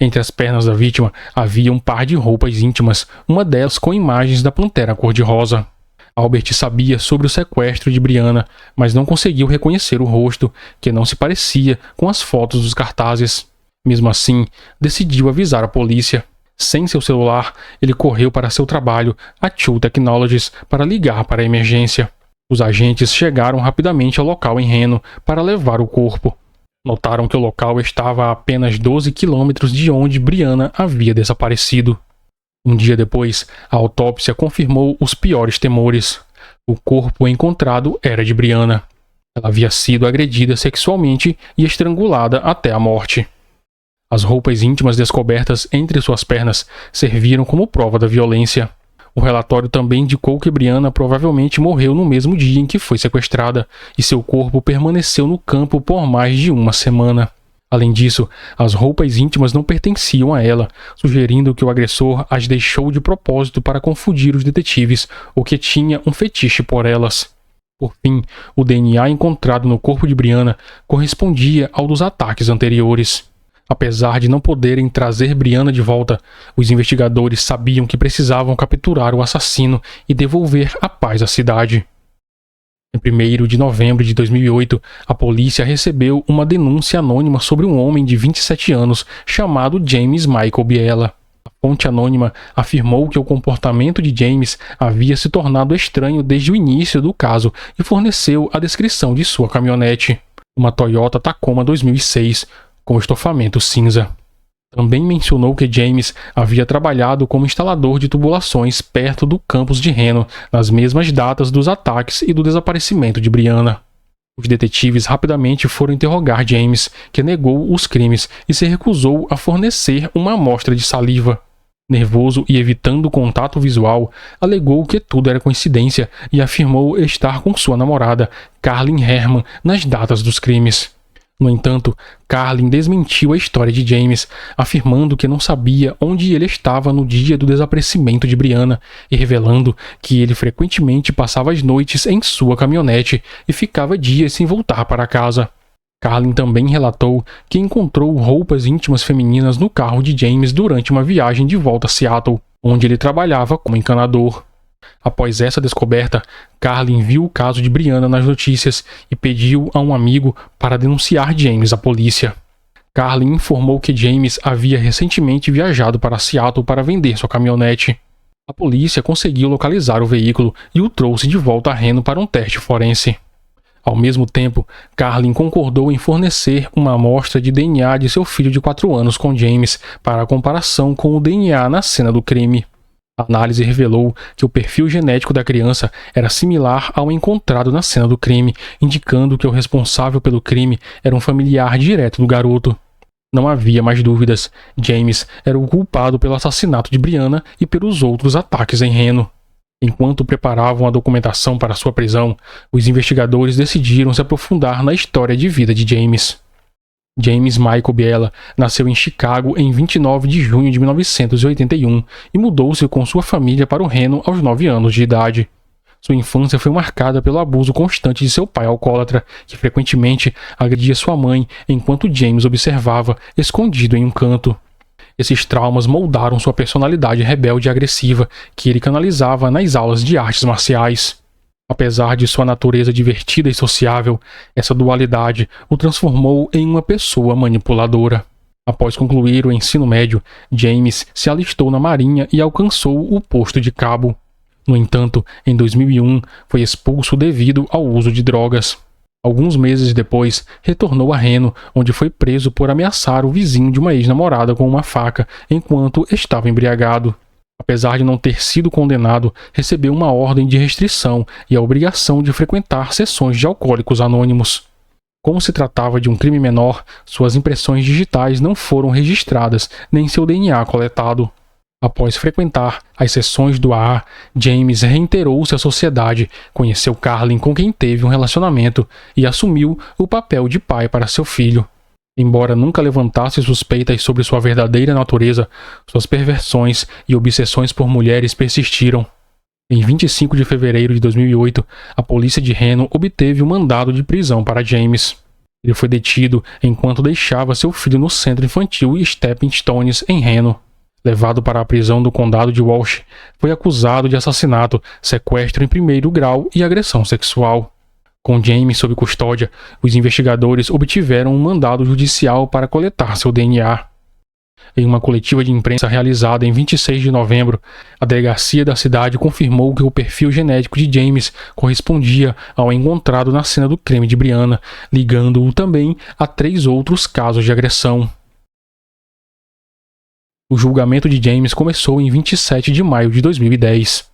Entre as pernas da vítima havia um par de roupas íntimas, uma delas com imagens da pantera cor-de-rosa. Albert sabia sobre o sequestro de Brianna, mas não conseguiu reconhecer o rosto, que não se parecia com as fotos dos cartazes. Mesmo assim, decidiu avisar a polícia. Sem seu celular, ele correu para seu trabalho, a Tool Technologies, para ligar para a emergência. Os agentes chegaram rapidamente ao local em Reno para levar o corpo. Notaram que o local estava a apenas 12 quilômetros de onde Brianna havia desaparecido. Um dia depois, a autópsia confirmou os piores temores. O corpo encontrado era de Brianna. Ela havia sido agredida sexualmente e estrangulada até a morte. As roupas íntimas descobertas entre suas pernas serviram como prova da violência. O relatório também indicou que Brianna provavelmente morreu no mesmo dia em que foi sequestrada, e seu corpo permaneceu no campo por mais de uma semana. Além disso, as roupas íntimas não pertenciam a ela, sugerindo que o agressor as deixou de propósito para confundir os detetives ou que tinha um fetiche por elas. Por fim, o DNA encontrado no corpo de Brianna correspondia ao dos ataques anteriores. Apesar de não poderem trazer Brianna de volta, os investigadores sabiam que precisavam capturar o assassino e devolver a paz à cidade. Em 1º de novembro de 2008, a polícia recebeu uma denúncia anônima sobre um homem de 27 anos chamado James Michael Biela. A fonte anônima afirmou que o comportamento de James havia se tornado estranho desde o início do caso e forneceu a descrição de sua caminhonete, uma Toyota Tacoma 2006, com estofamento cinza. Também mencionou que James havia trabalhado como instalador de tubulações perto do campus de Reno, nas mesmas datas dos ataques e do desaparecimento de Brianna. Os detetives rapidamente foram interrogar James, que negou os crimes e se recusou a fornecer uma amostra de saliva. Nervoso e evitando contato visual, alegou que tudo era coincidência e afirmou estar com sua namorada, Carlin Herman, nas datas dos crimes. No entanto, Carlin desmentiu a história de James, afirmando que não sabia onde ele estava no dia do desaparecimento de Brianna e revelando que ele frequentemente passava as noites em sua caminhonete e ficava dias sem voltar para casa. Carlin também relatou que encontrou roupas íntimas femininas no carro de James durante uma viagem de volta a Seattle, onde ele trabalhava como encanador. Após essa descoberta, Carlin viu o caso de Brianna nas notícias e pediu a um amigo para denunciar James à polícia. Carlin informou que James havia recentemente viajado para Seattle para vender sua caminhonete. A polícia conseguiu localizar o veículo e o trouxe de volta a Reno para um teste forense. Ao mesmo tempo, Carlin concordou em fornecer uma amostra de DNA de seu filho de 4 anos com James para comparação com o DNA na cena do crime. A análise revelou que o perfil genético da criança era similar ao encontrado na cena do crime, indicando que o responsável pelo crime era um familiar direto do garoto. Não havia mais dúvidas. James era o culpado pelo assassinato de Brianna e pelos outros ataques em Reno. Enquanto preparavam a documentação para sua prisão, os investigadores decidiram se aprofundar na história de vida de James. James Michael Biela nasceu em Chicago em 29 de junho de 1981 e mudou-se com sua família para o Reno aos 9 anos de idade. Sua infância foi marcada pelo abuso constante de seu pai alcoólatra, que frequentemente agredia sua mãe enquanto James observava, escondido em um canto. Esses traumas moldaram sua personalidade rebelde e agressiva, que ele canalizava nas aulas de artes marciais. Apesar de sua natureza divertida e sociável, essa dualidade o transformou em uma pessoa manipuladora. Após concluir o ensino médio, James se alistou na Marinha e alcançou o posto de cabo. No entanto, em 2001, foi expulso devido ao uso de drogas. Alguns meses depois, retornou a Reno, onde foi preso por ameaçar o vizinho de uma ex-namorada com uma faca enquanto estava embriagado. Apesar de não ter sido condenado, recebeu uma ordem de restrição e a obrigação de frequentar sessões de alcoólicos anônimos. Como se tratava de um crime menor, suas impressões digitais não foram registradas, nem seu DNA coletado. Após frequentar as sessões do AA, James reintegrou-se à sociedade, conheceu Carlin, com quem teve um relacionamento, e assumiu o papel de pai para seu filho. Embora nunca levantasse suspeitas sobre sua verdadeira natureza, suas perversões e obsessões por mulheres persistiram. Em 25 de fevereiro de 2008, a polícia de Reno obteve um mandado de prisão para James. Ele foi detido enquanto deixava seu filho no centro infantil Stepping Stones, em Reno. Levado para a prisão do condado de Walsh, foi acusado de assassinato, sequestro em primeiro grau e agressão sexual. Com James sob custódia, os investigadores obtiveram um mandado judicial para coletar seu DNA. Em uma coletiva de imprensa realizada em 26 de novembro, a delegacia da cidade confirmou que o perfil genético de James correspondia ao encontrado na cena do crime de Breonna, ligando-o também a 3 outros casos de agressão. O julgamento de James começou em 27 de maio de 2010.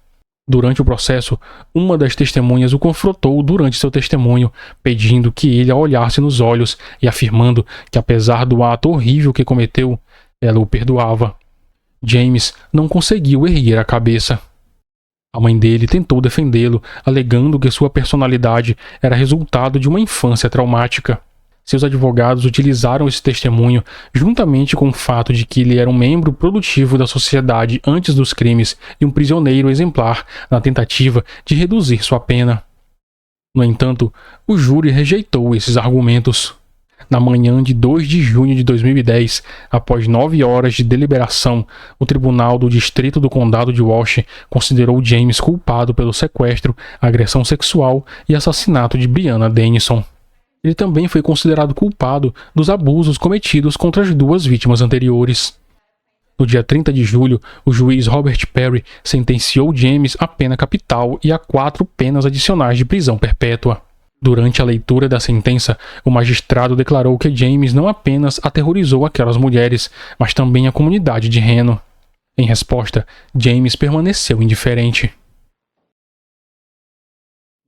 Durante o processo, uma das testemunhas o confrontou durante seu testemunho, pedindo que ele a olhasse nos olhos e afirmando que, apesar do ato horrível que cometeu, ela o perdoava. James não conseguiu erguer a cabeça. A mãe dele tentou defendê-lo, alegando que sua personalidade era resultado de uma infância traumática. Seus advogados utilizaram esse testemunho, juntamente com o fato de que ele era um membro produtivo da sociedade antes dos crimes e um prisioneiro exemplar, na tentativa de reduzir sua pena. No entanto, o júri rejeitou esses argumentos. Na manhã de 2 de junho de 2010, após 9 horas de deliberação, o Tribunal do Distrito do Condado de Walsh considerou James culpado pelo sequestro, agressão sexual e assassinato de Breonna Dennison. Ele também foi considerado culpado dos abusos cometidos contra as 2 vítimas anteriores. No dia 30 de julho, o juiz Robert Perry sentenciou James à pena capital e a 4 penas adicionais de prisão perpétua. Durante a leitura da sentença, o magistrado declarou que James não apenas aterrorizou aquelas mulheres, mas também a comunidade de Reno. Em resposta, James permaneceu indiferente.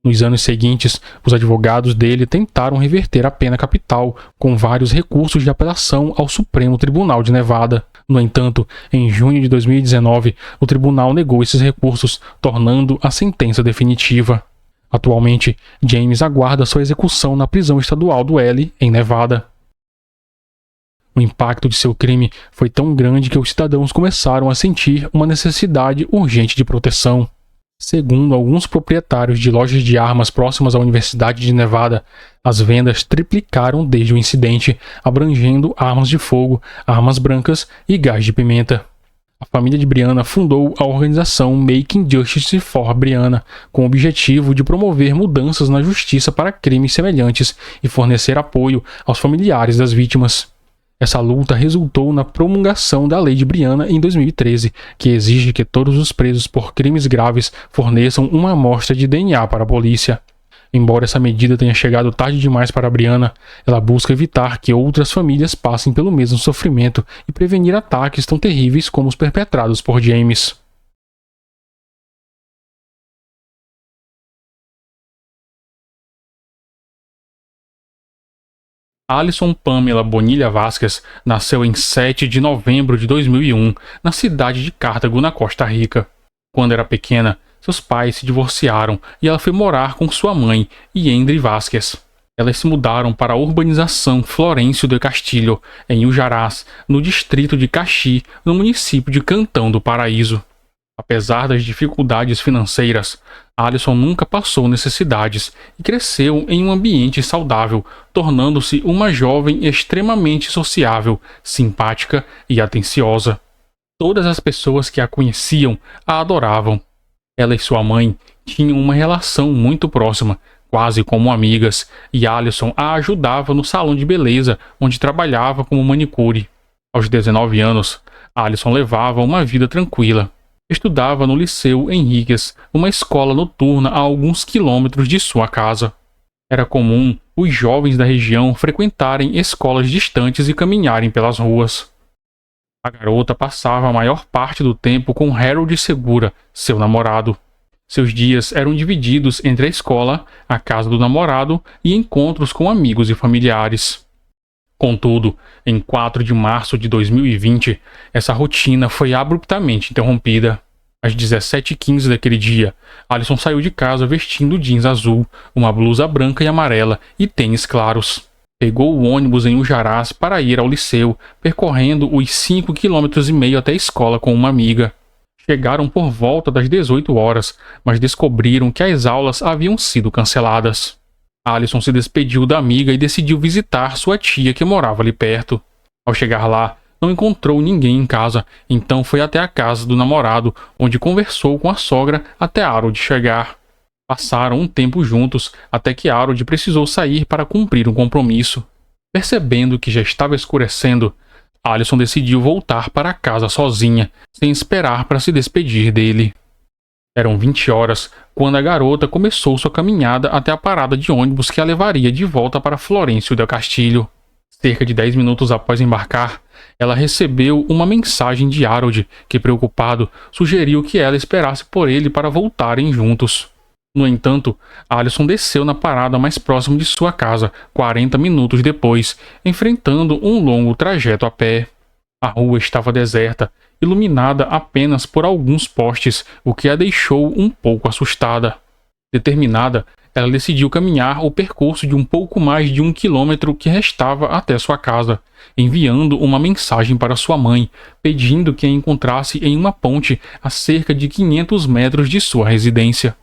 Nos anos seguintes, os advogados dele tentaram reverter a pena capital, com vários recursos de apelação ao Supremo Tribunal de Nevada. No entanto, em junho de 2019, o tribunal negou esses recursos, tornando a sentença definitiva. Atualmente, James aguarda sua execução na prisão estadual do L, em Nevada. O impacto de seu crime foi tão grande que os cidadãos começaram a sentir uma necessidade urgente de proteção. Segundo alguns proprietários de lojas de armas próximas à Universidade de Nevada, as vendas triplicaram desde o incidente, abrangendo armas de fogo, armas brancas e gás de pimenta. A família de Breonna fundou a organização Making Justice for Breonna, com o objetivo de promover mudanças na justiça para crimes semelhantes e fornecer apoio aos familiares das vítimas. Essa luta resultou na promulgação da Lei de Breonna em 2013, que exige que todos os presos por crimes graves forneçam uma amostra de DNA para a polícia. Embora essa medida tenha chegado tarde demais para Breonna, ela busca evitar que outras famílias passem pelo mesmo sofrimento e prevenir ataques tão terríveis como os perpetrados por James. Alison Pamela Bonilla Vasquez nasceu em 7 de novembro de 2001, na cidade de Cartago, na Costa Rica. Quando era pequena, seus pais se divorciaram e ela foi morar com sua mãe, Yendri Vasquez. Elas se mudaram para a urbanização Florencio de Castillo, em Ujarás, no distrito de Caxi, no município de Cantão do Paraíso. Apesar das dificuldades financeiras, Alison nunca passou necessidades e cresceu em um ambiente saudável, tornando-se uma jovem extremamente sociável, simpática e atenciosa. Todas as pessoas que a conheciam a adoravam. Ela e sua mãe tinham uma relação muito próxima, quase como amigas, e Alison a ajudava no salão de beleza onde trabalhava como manicure. Aos 19 anos, Alison levava uma vida tranquila. Estudava no Liceu Henriques, uma escola noturna a alguns quilômetros de sua casa. Era comum os jovens da região frequentarem escolas distantes e caminharem pelas ruas. A garota passava a maior parte do tempo com Harold Segura, seu namorado. Seus dias eram divididos entre a escola, a casa do namorado e encontros com amigos e familiares. Contudo, em 4 de março de 2020, essa rotina foi abruptamente interrompida. Às 17h15 daquele dia, Alison saiu de casa vestindo jeans azul, uma blusa branca e amarela e tênis claros. Pegou o ônibus em Ujarás para ir ao liceu, percorrendo os 5,5 km até a escola com uma amiga. Chegaram por volta das 18 horas, mas descobriram que as aulas haviam sido canceladas. Alison se despediu da amiga e decidiu visitar sua tia que morava ali perto. Ao chegar lá, não encontrou ninguém em casa, então foi até a casa do namorado, onde conversou com a sogra até Harold chegar. Passaram um tempo juntos, até que Harold precisou sair para cumprir um compromisso. Percebendo que já estava escurecendo, Alison decidiu voltar para casa sozinha, sem esperar para se despedir dele. Eram 20 horas quando a garota começou sua caminhada até a parada de ônibus que a levaria de volta para Florencio del Castillo. Cerca de 10 minutos após embarcar, ela recebeu uma mensagem de Harold, que, preocupado, sugeriu que ela esperasse por ele para voltarem juntos. No entanto, Alison desceu na parada mais próxima de sua casa, 40 minutos depois, enfrentando um longo trajeto a pé. A rua estava deserta, iluminada apenas por alguns postes, o que a deixou um pouco assustada. Determinada, ela decidiu caminhar o percurso de um pouco mais de 1 quilômetro que restava até sua casa, enviando uma mensagem para sua mãe, pedindo que a encontrasse em uma ponte a cerca de 500 metros de sua residência.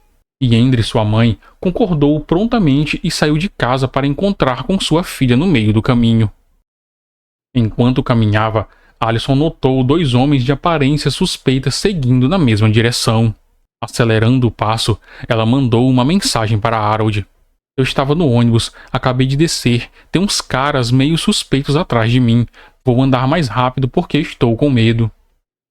Yendre, sua mãe, concordou prontamente e saiu de casa para encontrar com sua filha no meio do caminho. Enquanto caminhava, Alison notou 2 homens de aparência suspeita seguindo na mesma direção. Acelerando o passo, ela mandou uma mensagem para Harold. Eu estava no ônibus, acabei de descer, tem uns caras meio suspeitos atrás de mim. Vou andar mais rápido porque estou com medo.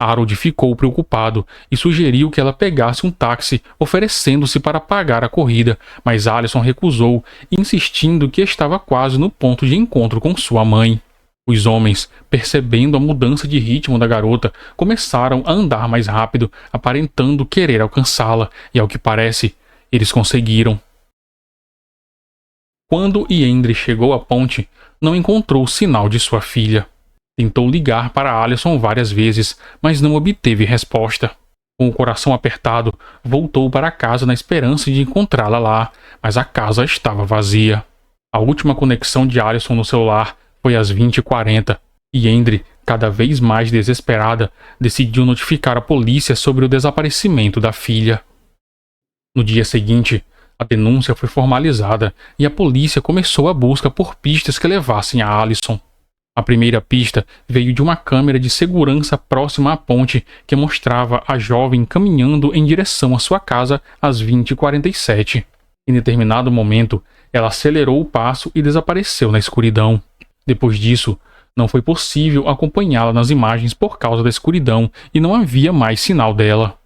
Harold ficou preocupado e sugeriu que ela pegasse um táxi, oferecendo-se para pagar a corrida, mas Alison recusou, insistindo que estava quase no ponto de encontro com sua mãe. Os homens, percebendo a mudança de ritmo da garota, começaram a andar mais rápido, aparentando querer alcançá-la, e ao que parece, eles conseguiram. Quando Yendre chegou à ponte, não encontrou sinal de sua filha. Tentou ligar para Alison várias vezes, mas não obteve resposta. Com o coração apertado, voltou para casa na esperança de encontrá-la lá, mas a casa estava vazia. A última conexão de Alison no celular foi às 20h40, e Yendre, cada vez mais desesperada, decidiu notificar a polícia sobre o desaparecimento da filha. No dia seguinte, a denúncia foi formalizada e a polícia começou a busca por pistas que levassem a Alison. A primeira pista veio de uma câmera de segurança próxima à ponte que mostrava a jovem caminhando em direção à sua casa às 20h47. Em determinado momento, ela acelerou o passo e desapareceu na escuridão. Depois disso, não foi possível acompanhá-la nas imagens por causa da escuridão e não havia mais sinal dela.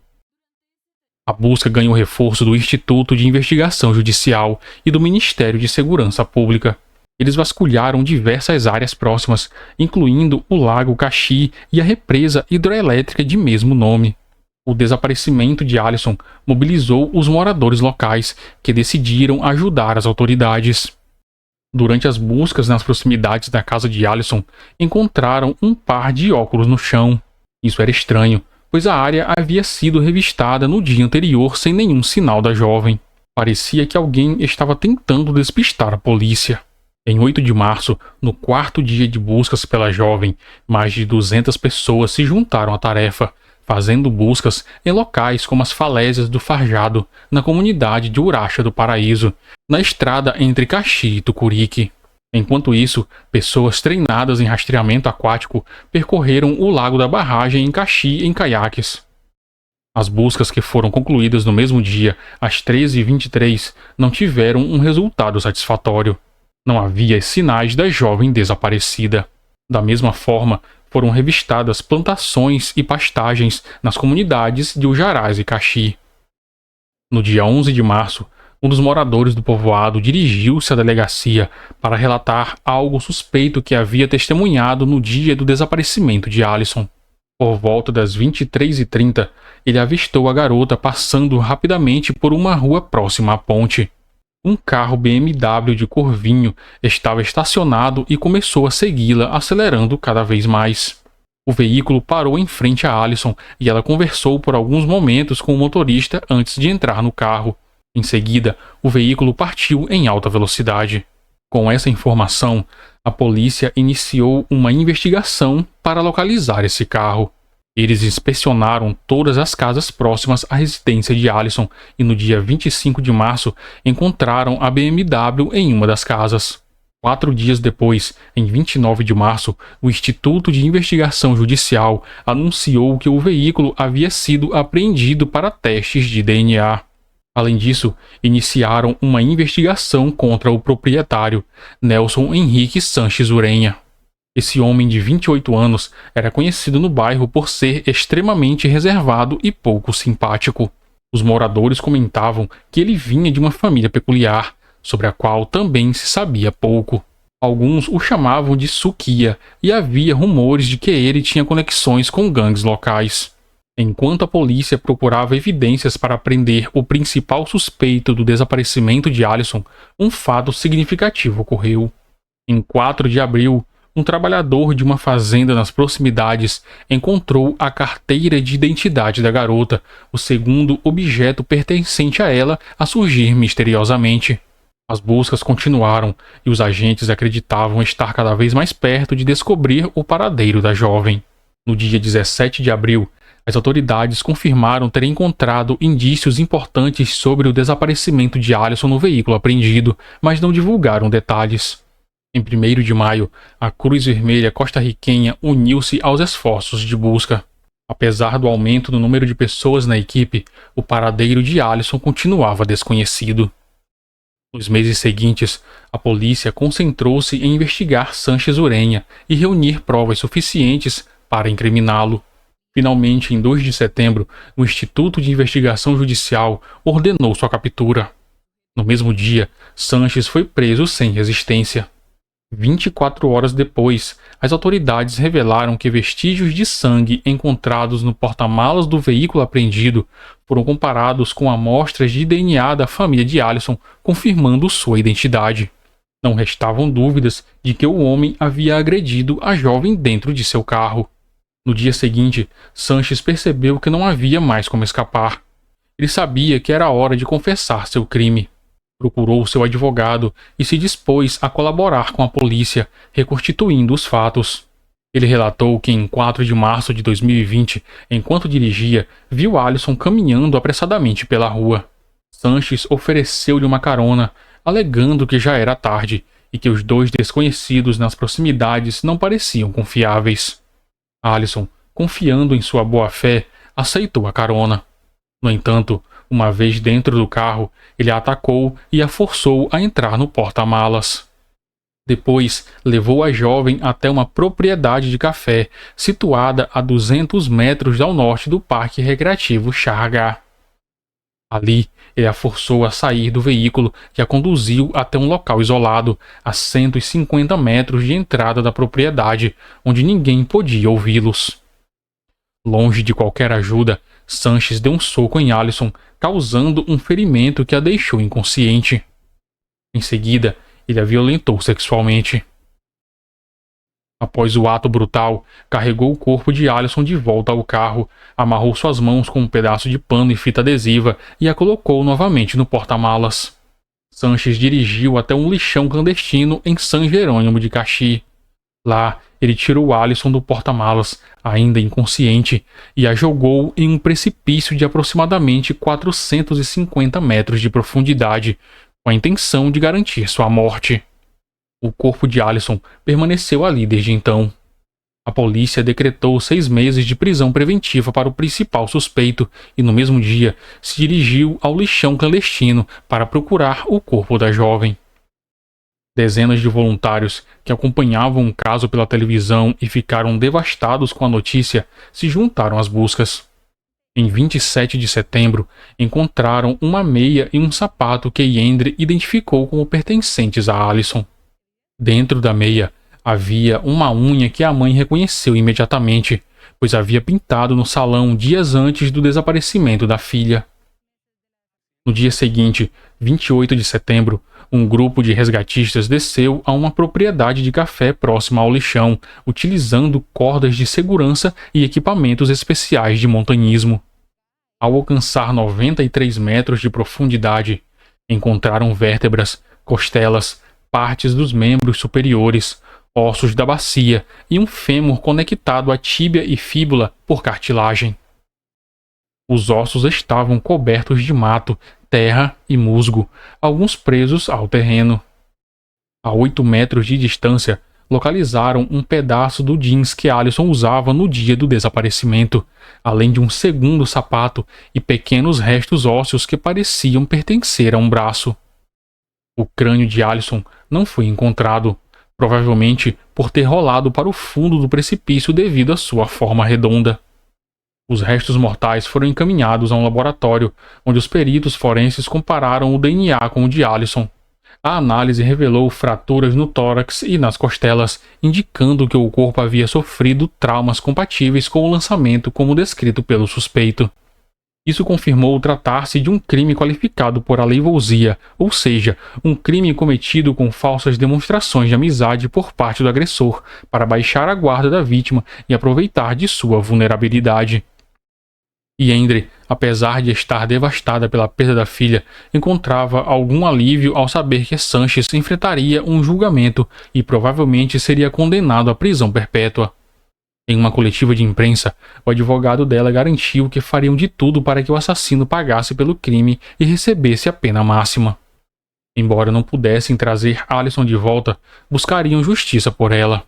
A busca ganhou reforço do Instituto de Investigação Judicial e do Ministério de Segurança Pública. Eles vasculharam diversas áreas próximas, incluindo o Lago Caxi e a represa hidroelétrica de mesmo nome. O desaparecimento de Alison mobilizou os moradores locais, que decidiram ajudar as autoridades. Durante as buscas nas proximidades da casa de Alison, encontraram um par de óculos no chão. Isso era estranho, pois a área havia sido revistada no dia anterior sem nenhum sinal da jovem. Parecia que alguém estava tentando despistar a polícia. Em 8 de março, no 4º dia de buscas pela jovem, mais de 200 pessoas se juntaram à tarefa, fazendo buscas em locais como as falésias do Farjado, na comunidade de Uracha do Paraíso, na estrada entre Caxi e Tucurique. Enquanto isso, pessoas treinadas em rastreamento aquático percorreram o lago da barragem em Caxi em caiaques. As buscas, que foram concluídas no mesmo dia, às 13h23, não tiveram um resultado satisfatório. Não havia sinais da jovem desaparecida. Da mesma forma, foram revistadas plantações e pastagens nas comunidades de Ujarás e Caxi. No dia 11 de março, um dos moradores do povoado dirigiu-se à delegacia para relatar algo suspeito que havia testemunhado no dia do desaparecimento de Alison. Por volta das 23h30, ele avistou a garota passando rapidamente por uma rua próxima à ponte. Um carro BMW de cor vinho estava estacionado e começou a segui-la, acelerando cada vez mais. O veículo parou em frente a Alison e ela conversou por alguns momentos com o motorista antes de entrar no carro. Em seguida, o veículo partiu em alta velocidade. Com essa informação, a polícia iniciou uma investigação para localizar esse carro. Eles inspecionaram todas as casas próximas à residência de Allison e no dia 25 de março encontraram a BMW em uma das casas. 4 dias depois, em 29 de março, o Instituto de Investigação Judicial anunciou que o veículo havia sido apreendido para testes de DNA. Além disso, iniciaram uma investigação contra o proprietário, Nelson Henrique Sanches Urenha. Esse homem de 28 anos era conhecido no bairro por ser extremamente reservado e pouco simpático. Os moradores comentavam que ele vinha de uma família peculiar, sobre a qual também se sabia pouco. Alguns o chamavam de Suquia e havia rumores de que ele tinha conexões com gangues locais. Enquanto a polícia procurava evidências para prender o principal suspeito do desaparecimento de Allison, um fato significativo ocorreu. Em 4 de abril, um trabalhador de uma fazenda nas proximidades encontrou a carteira de identidade da garota, o segundo objeto pertencente a ela a surgir misteriosamente. As buscas continuaram e os agentes acreditavam estar cada vez mais perto de descobrir o paradeiro da jovem. No dia 17 de abril, as autoridades confirmaram ter encontrado indícios importantes sobre o desaparecimento de Allison no veículo apreendido, mas não divulgaram detalhes. Em 1º de maio, a Cruz Vermelha costarriquenha uniu-se aos esforços de busca. Apesar do aumento no número de pessoas na equipe, o paradeiro de Allison continuava desconhecido. Nos meses seguintes, a polícia concentrou-se em investigar Sanches Urenha e reunir provas suficientes para incriminá-lo. Finalmente, em 2 de setembro, o Instituto de Investigação Judicial ordenou sua captura. No mesmo dia, Sanches foi preso sem resistência. 24 horas depois, as autoridades revelaram que vestígios de sangue encontrados no porta-malas do veículo apreendido foram comparados com amostras de DNA da família de Allison, confirmando sua identidade. Não restavam dúvidas de que o homem havia agredido a jovem dentro de seu carro. No dia seguinte, Sanches percebeu que não havia mais como escapar. Ele sabia que era hora de confessar seu crime. Procurou seu advogado e se dispôs a colaborar com a polícia, reconstituindo os fatos. Ele relatou que em 4 de março de 2020, enquanto dirigia, viu Allison caminhando apressadamente pela rua. Sanches ofereceu-lhe uma carona, alegando que já era tarde e que os dois desconhecidos nas proximidades não pareciam confiáveis. Allison, confiando em sua boa-fé, aceitou a carona. No entanto, uma vez dentro do carro, ele a atacou e a forçou a entrar no porta-malas. Depois, levou a jovem até uma propriedade de café, situada a 200 metros ao norte do Parque Recreativo Chargá. Ali, ele a forçou a sair do veículo que a conduziu até um local isolado, a 150 metros de entrada da propriedade, onde ninguém podia ouvi-los. Longe de qualquer ajuda, Sanches deu um soco em Allison, causando um ferimento que a deixou inconsciente. Em seguida, ele a violentou sexualmente. Após o ato brutal, carregou o corpo de Allison de volta ao carro, amarrou suas mãos com um pedaço de pano e fita adesiva e a colocou novamente no porta-malas. Sanches dirigiu até um lixão clandestino em San Jerônimo de Caxi. Lá, ele tirou Allison do porta-malas, ainda inconsciente, e a jogou em um precipício de aproximadamente 450 metros de profundidade, com a intenção de garantir sua morte. O corpo de Allison permaneceu ali desde então. A polícia decretou 6 meses de prisão preventiva para o principal suspeito e, no mesmo dia, se dirigiu ao lixão clandestino para procurar o corpo da jovem. Dezenas de voluntários que acompanhavam o caso pela televisão e ficaram devastados com a notícia se juntaram às buscas. Em 27 de setembro, encontraram uma meia e um sapato que Yendre identificou como pertencentes a Allison. Dentro da meia, havia uma unha que a mãe reconheceu imediatamente, pois havia pintado no salão dias antes do desaparecimento da filha. No dia seguinte, 28 de setembro, um grupo de resgatistas desceu a uma propriedade de café próxima ao lixão, utilizando cordas de segurança e equipamentos especiais de montanhismo. Ao alcançar 93 metros de profundidade, encontraram vértebras, costelas, partes dos membros superiores, ossos da bacia e um fêmur conectado à tíbia e fíbula por cartilagem. Os ossos estavam cobertos de mato, terra e musgo, alguns presos ao terreno. A 8 metros de distância, localizaram um pedaço do jeans que Alison usava no dia do desaparecimento, além de um segundo sapato e pequenos restos ósseos que pareciam pertencer a um braço. O crânio de Alison não foi encontrado, provavelmente por ter rolado para o fundo do precipício devido à sua forma redonda. Os restos mortais foram encaminhados a um laboratório, onde os peritos forenses compararam o DNA com o de Alison. A análise revelou fraturas no tórax e nas costelas, indicando que o corpo havia sofrido traumas compatíveis com o lançamento como descrito pelo suspeito. Isso confirmou tratar-se de um crime qualificado por aleivosia, ou seja, um crime cometido com falsas demonstrações de amizade por parte do agressor, para baixar a guarda da vítima e aproveitar de sua vulnerabilidade. Yendre, apesar de estar devastada pela perda da filha, encontrava algum alívio ao saber que Sanches enfrentaria um julgamento e provavelmente seria condenado à prisão perpétua. Em uma coletiva de imprensa, o advogado dela garantiu que fariam de tudo para que o assassino pagasse pelo crime e recebesse a pena máxima. Embora não pudessem trazer Alison de volta, buscariam justiça por ela.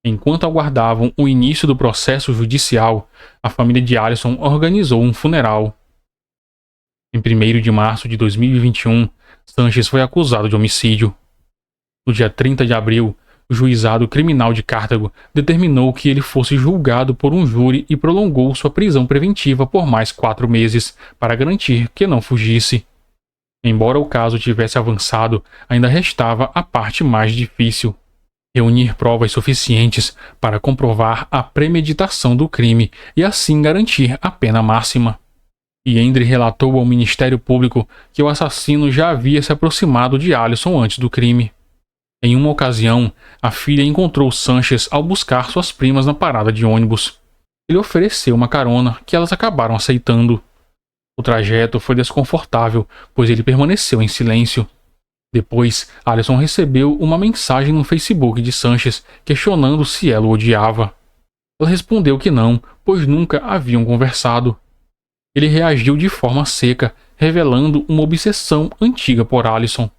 Enquanto aguardavam o início do processo judicial, a família de Alison organizou um funeral. Em 1º de março de 2021, Sanches foi acusado de homicídio. No dia 30 de abril, o juizado criminal de Cartago determinou que ele fosse julgado por um júri e prolongou sua prisão preventiva por mais 4 meses, para garantir que não fugisse. Embora o caso tivesse avançado, ainda restava a parte mais difícil: reunir provas suficientes para comprovar a premeditação do crime e assim garantir a pena máxima. Yendre relatou ao Ministério Público que o assassino já havia se aproximado de Alison antes do crime. Em uma ocasião, a filha encontrou Sanches ao buscar suas primas na parada de ônibus. Ele ofereceu uma carona que elas acabaram aceitando. O trajeto foi desconfortável, pois ele permaneceu em silêncio. Depois, Alison recebeu uma mensagem no Facebook de Sanches questionando se ela o odiava. Ela respondeu que não, pois nunca haviam conversado. Ele reagiu de forma seca, revelando uma obsessão antiga por Alison.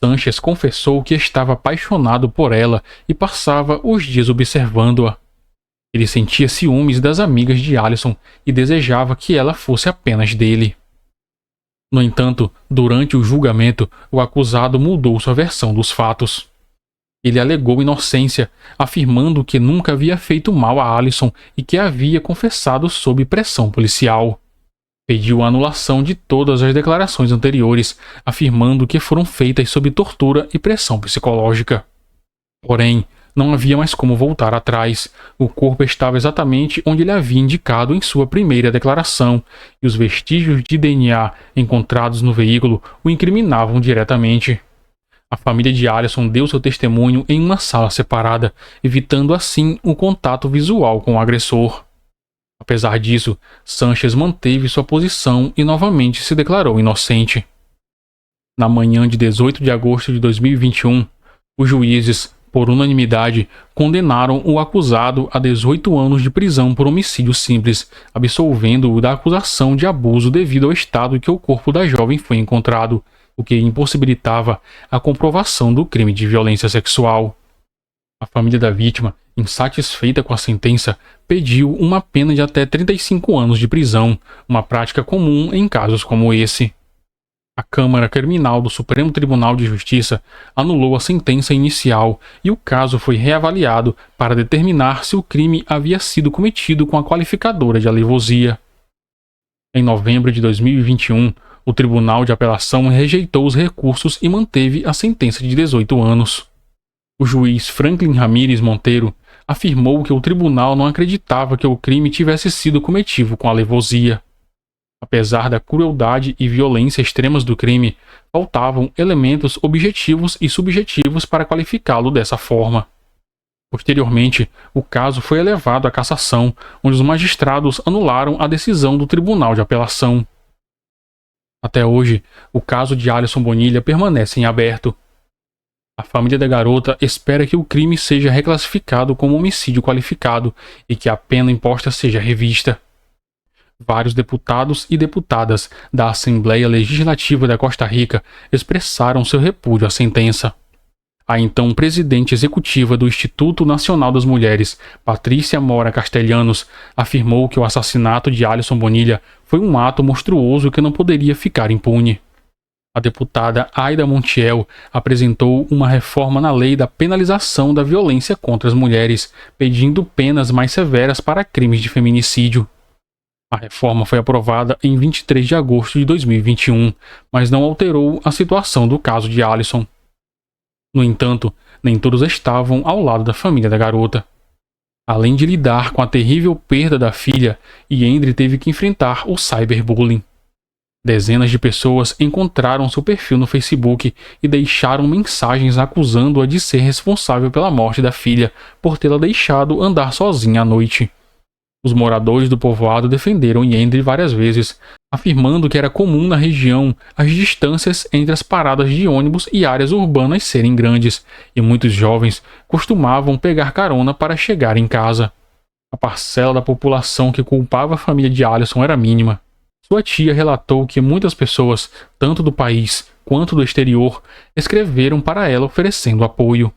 Sanches confessou que estava apaixonado por ela e passava os dias observando-a. Ele sentia ciúmes das amigas de Alison e desejava que ela fosse apenas dele. No entanto, durante o julgamento, o acusado mudou sua versão dos fatos. Ele alegou inocência, afirmando que nunca havia feito mal a Alison e que havia confessado sob pressão policial. Pediu a anulação de todas as declarações anteriores, afirmando que foram feitas sob tortura e pressão psicológica. Porém, não havia mais como voltar atrás. O corpo estava exatamente onde ele havia indicado em sua primeira declaração, e os vestígios de DNA encontrados no veículo o incriminavam diretamente. A família de Alison deu seu testemunho em uma sala separada, evitando assim o contato visual com o agressor. Apesar disso, Sanches manteve sua posição e novamente se declarou inocente. Na manhã de 18 de agosto de 2021, os juízes, por unanimidade, condenaram o acusado a 18 anos de prisão por homicídio simples, absolvendo-o da acusação de abuso devido ao estado em que o corpo da jovem foi encontrado, o que impossibilitava a comprovação do crime de violência sexual. A família da vítima, insatisfeita com a sentença, pediu uma pena de até 35 anos de prisão, uma prática comum em casos como esse. A Câmara Criminal do Supremo Tribunal de Justiça anulou a sentença inicial e o caso foi reavaliado para determinar se o crime havia sido cometido com a qualificadora de aleivosia. Em novembro de 2021, o Tribunal de Apelação rejeitou os recursos e manteve a sentença de 18 anos. O juiz Franklin Ramírez Monteiro afirmou que o tribunal não acreditava que o crime tivesse sido cometido com aleivosia. Apesar da crueldade e violência extremas do crime, faltavam elementos objetivos e subjetivos para qualificá-lo dessa forma. Posteriormente, o caso foi elevado à cassação, onde os magistrados anularam a decisão do Tribunal de Apelação. Até hoje, o caso de Alison Bonilha permanece em aberto. A família da garota espera que o crime seja reclassificado como homicídio qualificado e que a pena imposta seja revista. Vários deputados e deputadas da Assembleia Legislativa da Costa Rica expressaram seu repúdio à sentença. A então presidente executiva do Instituto Nacional das Mulheres, Patrícia Mora Castelhanos, afirmou que o assassinato de Alysson Bonilla foi um ato monstruoso que não poderia ficar impune. A deputada Aida Montiel apresentou uma reforma na lei da penalização da violência contra as mulheres, pedindo penas mais severas para crimes de feminicídio. A reforma foi aprovada em 23 de agosto de 2021, mas não alterou a situação do caso de Alysson. No entanto, nem todos estavam ao lado da família da garota. Além de lidar com a terrível perda da filha, Yendri teve que enfrentar o cyberbullying. Dezenas de pessoas encontraram seu perfil no Facebook e deixaram mensagens acusando-a de ser responsável pela morte da filha por tê-la deixado andar sozinha à noite. Os moradores do povoado defenderam Yendri várias vezes, afirmando que era comum na região as distâncias entre as paradas de ônibus e áreas urbanas serem grandes, e muitos jovens costumavam pegar carona para chegar em casa. A parcela da população que culpava a família de Alysson era mínima. Sua tia relatou que muitas pessoas, tanto do país quanto do exterior, escreveram para ela oferecendo apoio.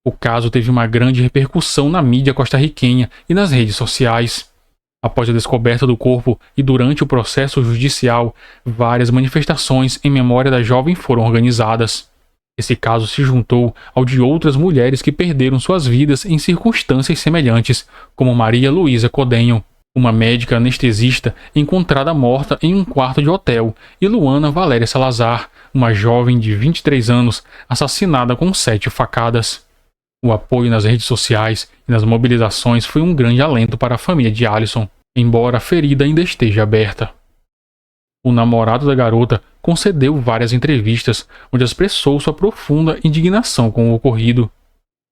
O caso teve uma grande repercussão na mídia costarriquenha e nas redes sociais. Após a descoberta do corpo e durante o processo judicial, várias manifestações em memória da jovem foram organizadas. Esse caso se juntou ao de outras mulheres que perderam suas vidas em circunstâncias semelhantes, como Maria Luísa Codenho, uma médica anestesista encontrada morta em um quarto de hotel, e Luana Valéria Salazar, uma jovem de 23 anos, assassinada com 7 facadas. O apoio nas redes sociais e nas mobilizações foi um grande alento para a família de Alysson, embora a ferida ainda esteja aberta. O namorado da garota concedeu várias entrevistas, onde expressou sua profunda indignação com o ocorrido.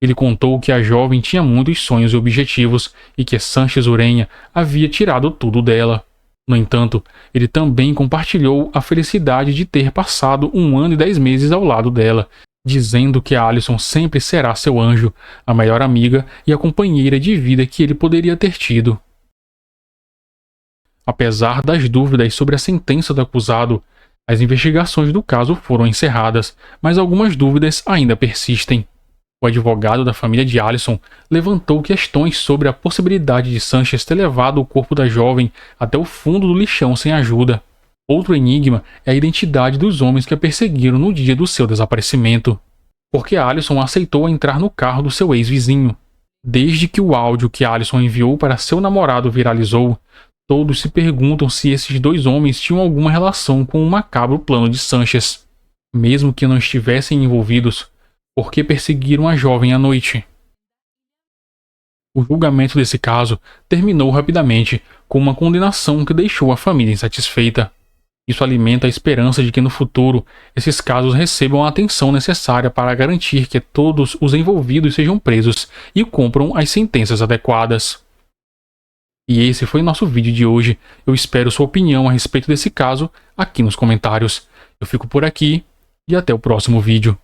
Ele contou que a jovem tinha muitos sonhos e objetivos e que Sánchez Ureña havia tirado tudo dela. No entanto, ele também compartilhou a felicidade de ter passado 1 ano e 10 meses ao lado dela, dizendo que Alysson sempre será seu anjo, a melhor amiga e a companheira de vida que ele poderia ter tido. Apesar das dúvidas sobre a sentença do acusado, as investigações do caso foram encerradas, mas algumas dúvidas ainda persistem. O advogado da família de Alysson levantou questões sobre a possibilidade de Sánchez ter levado o corpo da jovem até o fundo do lixão sem ajuda. Outro enigma é a identidade dos homens que a perseguiram no dia do seu desaparecimento. Por que Alysson aceitou entrar no carro do seu ex-vizinho? Desde que o áudio que Alysson enviou para seu namorado viralizou, todos se perguntam se esses 2 homens tinham alguma relação com o macabro plano de Sánchez. Mesmo que não estivessem envolvidos, por que perseguiram a jovem à noite? O julgamento desse caso terminou rapidamente, com uma condenação que deixou a família insatisfeita. Isso alimenta a esperança de que no futuro esses casos recebam a atenção necessária para garantir que todos os envolvidos sejam presos e cumpram as sentenças adequadas. E esse foi nosso vídeo de hoje. Eu espero sua opinião a respeito desse caso aqui nos comentários. Eu fico por aqui e até o próximo vídeo.